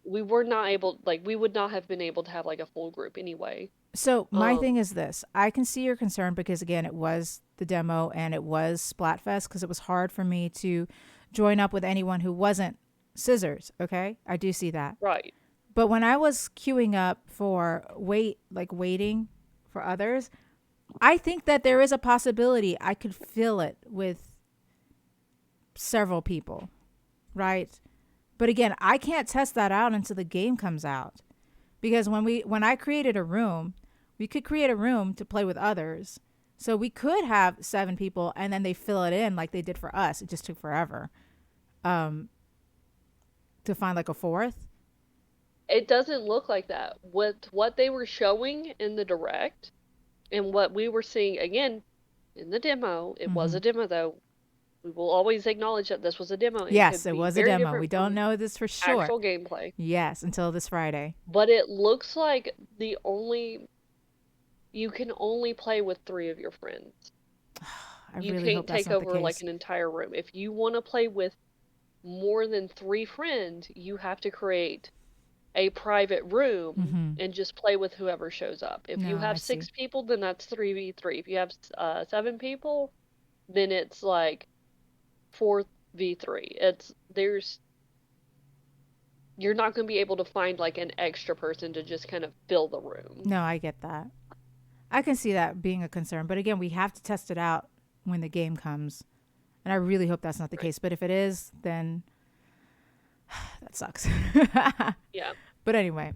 S2: We were not able, like, we would not have been able to have like a full group anyway.
S1: So my thing
S2: Um,
S1: is this. I can see your concern because again, it was the demo and it was Splatfest because it was hard for me to join up with anyone who wasn't scissors. Okay, I do see that.
S2: right.
S1: But when I was queuing up for waiting for others, I think that there is a possibility I could fill it with several people, right? But again, I can't test that out until the game comes out. Because when I created a room, we could create a room to play with others. So we could have 7 people and then they fill it in like they did for us. It just took forever um, to find like a fourth.
S2: It doesn't look like that. What they were showing in the direct and what we were seeing again in the demo, it was
S1: Mm-hmm.
S2: a demo though. We will always acknowledge that this was a demo. It
S1: Yes,
S2: could
S1: it
S2: be
S1: was a
S2: very
S1: demo. We
S2: different
S1: don't
S2: from
S1: know this for sure.
S2: actual gameplay.
S1: Yes, until this Friday.
S2: But it looks like you can only play with 3 of your friends.
S1: I
S2: You
S1: really hope
S2: can't
S1: that's
S2: take
S1: not the
S2: over like
S1: case.
S2: an entire room. If you want to play with more than 3 friends, you have to create a private room
S1: Mm-hmm.
S2: and just play with whoever shows up. If you
S1: No, I
S2: have
S1: see.
S2: 6 people, then that's 3v3. If you have 7 people, then it's like 4v3. It's there's You're not going to be able to find like an extra person to just kind of fill the room.
S1: No, I get that. I can see that being a concern. But again, we have to test it out when the game comes. And I really hope that's not the
S2: Right.
S1: case. But if it is, then that sucks.
S2: Yeah.
S1: But anyway,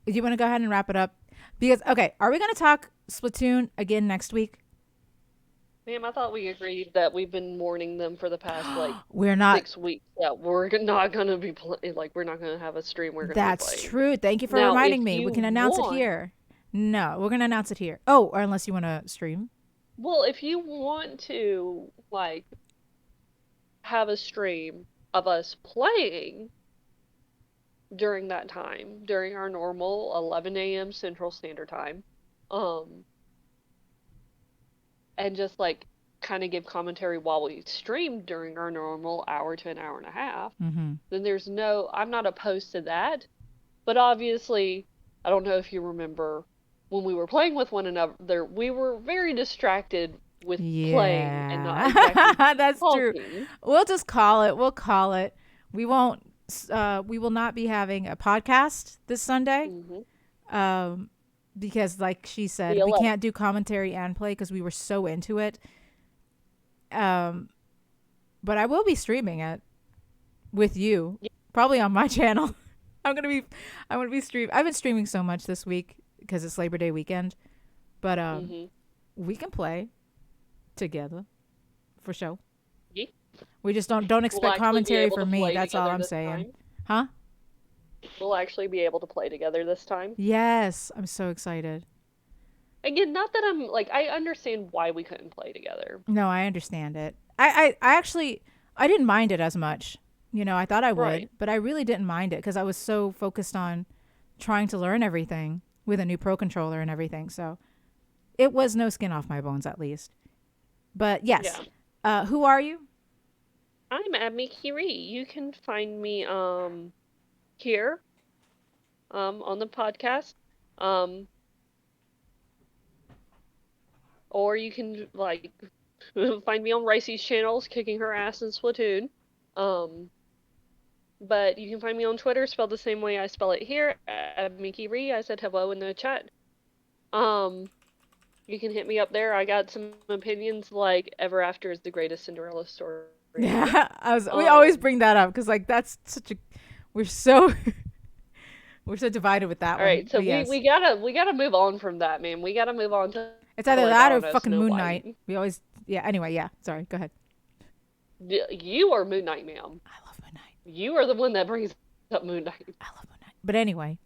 S1: do you want to go ahead and wrap it up? Because, okay, are we going to talk Splatoon again next week?
S2: Ma'am, I thought we agreed that we've been warning them for the past like
S1: We're not.
S2: 6 weeks that not gonna be like we're not gonna have a stream. We're gonna be
S1: That's
S2: playing.
S1: true. Thank you for
S2: Now, if
S1: reminding me. We
S2: you
S1: can announce it
S2: want,
S1: here. No, we're going to announce it here. Oh, or unless you want to stream.
S2: well, if you want to like have a stream of us playing during that time, during our normal 11 a.m. Central Standard Time, um, and just like kind of give commentary while we stream during our normal hour to an hour and a half,
S1: Mm-hmm.
S2: then I'm not opposed to that. But obviously, I don't know if you remember when we were playing with one another, we were very distracted with playing and not
S1: Yeah,
S2: exactly
S1: that's true.
S2: talking.
S1: We'll just call it. We'll call it. We won't. We will not be having a podcast this Sunday.
S2: Hmm.
S1: Um, because like she
S2: The
S1: said, we
S2: 11th.
S1: can't do commentary and play because we were so into it. Um, but I will be streaming it with you, probably on my channel. I'm gonna be. I'm gonna be stream. I've been streaming so much this week because it's Labor Day weekend. But
S2: Hmm.
S1: we can play together for sure.
S2: Yeah.
S1: We just don't
S2: We'll
S1: expect
S2: actually be
S1: commentary
S2: able
S1: from
S2: to
S1: me.
S2: play
S1: That's all
S2: together
S1: I'm
S2: this
S1: saying.
S2: time.
S1: Huh?
S2: We'll actually be able to play together this time.
S1: Yes, I'm so excited.
S2: Again, not that I'm like, I understand why we couldn't play together.
S1: No, I understand it. I actually I didn't mind it as much. You know, I thought I would,
S2: Right.
S1: but I really didn't mind it because I was so focused on trying to learn everything with a new pro controller and everything. So it was no skin off my bones at least. But yes,
S2: Yeah.
S1: who are you?
S2: I'm Abmi Kiri. You can find me here on the podcast. Um or you can like find me on Ricey's channels kicking her ass in Splatoon. Um but you can find me on Twitter spelled the same way I spell it here, Abmi Kiri. I said hello in the chat. Um You can hit me up there. I got some opinions like Ever After is the greatest Cinderella story ever.
S1: Yeah, we always
S2: Um,
S1: bring that up because like that's such a we're so we're so divided with that
S2: all
S1: one.
S2: right, so
S1: But
S2: we,
S1: yes,
S2: we gotta we gotta move on from that, man. We gotta move on to
S1: it's either
S2: like I
S1: that or
S2: don't know,
S1: fucking
S2: Snow
S1: Moon Knight.
S2: White.
S1: We always yeah. Anyway, yeah. Sorry. Go ahead.
S2: You are Moon Knight, ma'am.
S1: I love Moon Knight.
S2: You are the one that brings up Moon Knight.
S1: I love Moon Knight. But anyway,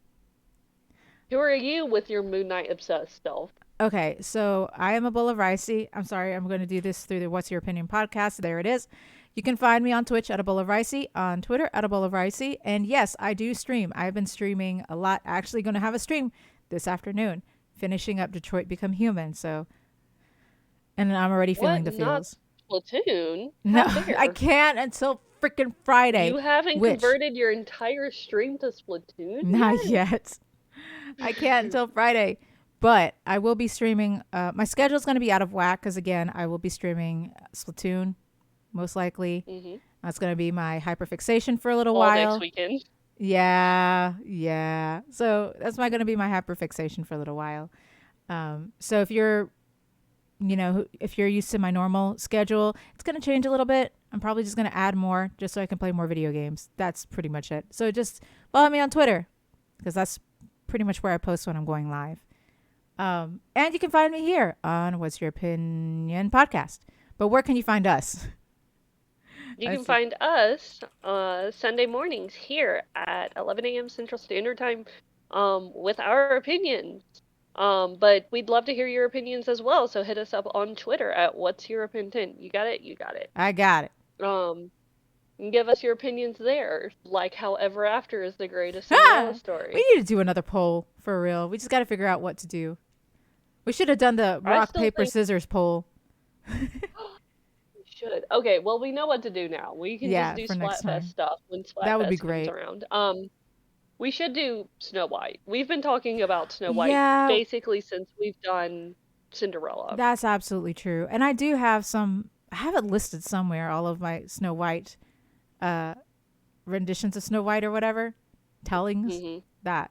S2: Who are you with your Moon Knight obsessed self?
S1: okay. So I am a bowl of ricey. I'm sorry. I'm going to do this through the What's Your Opinion podcast. There it is. You can find me on Twitch at a bowl of ricey, on Twitter at a bowl of ricey, and yes, I do stream. I've been streaming a lot. Actually, going to have a stream this afternoon, finishing up Detroit Become Human. So, and I'm already feeling
S2: What?
S1: the
S2: Not
S1: feels.
S2: Splatoon?
S1: No,
S2: How
S1: I
S2: dare?
S1: can't until freaking Friday.
S2: You haven't
S1: Which
S2: converted your entire stream to Splatoon
S1: not
S2: yet?
S1: yet. I can't until Friday. But I will be streaming. My schedule's going to be out of whack because, again, I will be streaming Splatoon, most likely.
S2: Hmm.
S1: That's going to be my hyperfixation for a little
S2: All next
S1: while.
S2: weekend.
S1: Yeah, yeah. So that's going to be my hyperfixation for a little while. So if you're, if you're used to my normal schedule, it's going to change a little bit. I'm probably just going to add more just so I can play more video games. That's pretty much it. So just follow me on Twitter because that's pretty much where I post when I'm going live. And you can find me here on What's Your Opinion podcast. But where can you find us?
S2: You
S1: I
S2: can
S1: see.
S2: find us Sunday mornings here at 11 a.m. Central Standard Time with our opinions. But we'd love to hear your opinions as well. So hit us up on Twitter at What's Your Opinion. You got it? You got it.
S1: I got it.
S2: And give us your opinions there, like how Ever After is the greatest Cinderella
S1: Ha! We
S2: story.
S1: need to do another poll for real. We just got to figure out what to do. We should have done the
S2: I
S1: rock,
S2: still
S1: paper,
S2: think
S1: scissors poll.
S2: we should. Okay, well, we know what to do now. We can just
S1: Yeah,
S2: do
S1: for next
S2: Splatfest
S1: time.
S2: stuff when
S1: That would be
S2: Splatfest comes
S1: great.
S2: around. We should do Snow White. We've been talking about Snow White
S1: Yeah,
S2: basically since we've done Cinderella.
S1: that's absolutely true. And I do have some, I have it listed somewhere, all of my Snow White uh, renditions of Snow White or whatever, tellings,
S2: Hmm.
S1: that.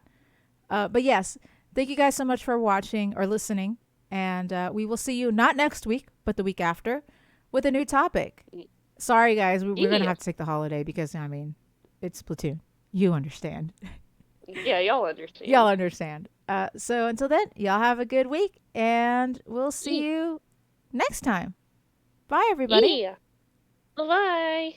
S1: But yes, thank you guys so much for watching or listening. And we will see you not next week, but the week after with a new topic. Sorry, guys, we're going to
S2: Yeah.
S1: have to take the holiday because, I mean, it's Splatoon. You understand.
S2: Yeah, y'all understand.
S1: Y'all understand. So until then, y'all have a good week, and we'll see
S2: Yeah.
S1: you next time. Bye, everybody.
S2: Yeah. Bye-bye.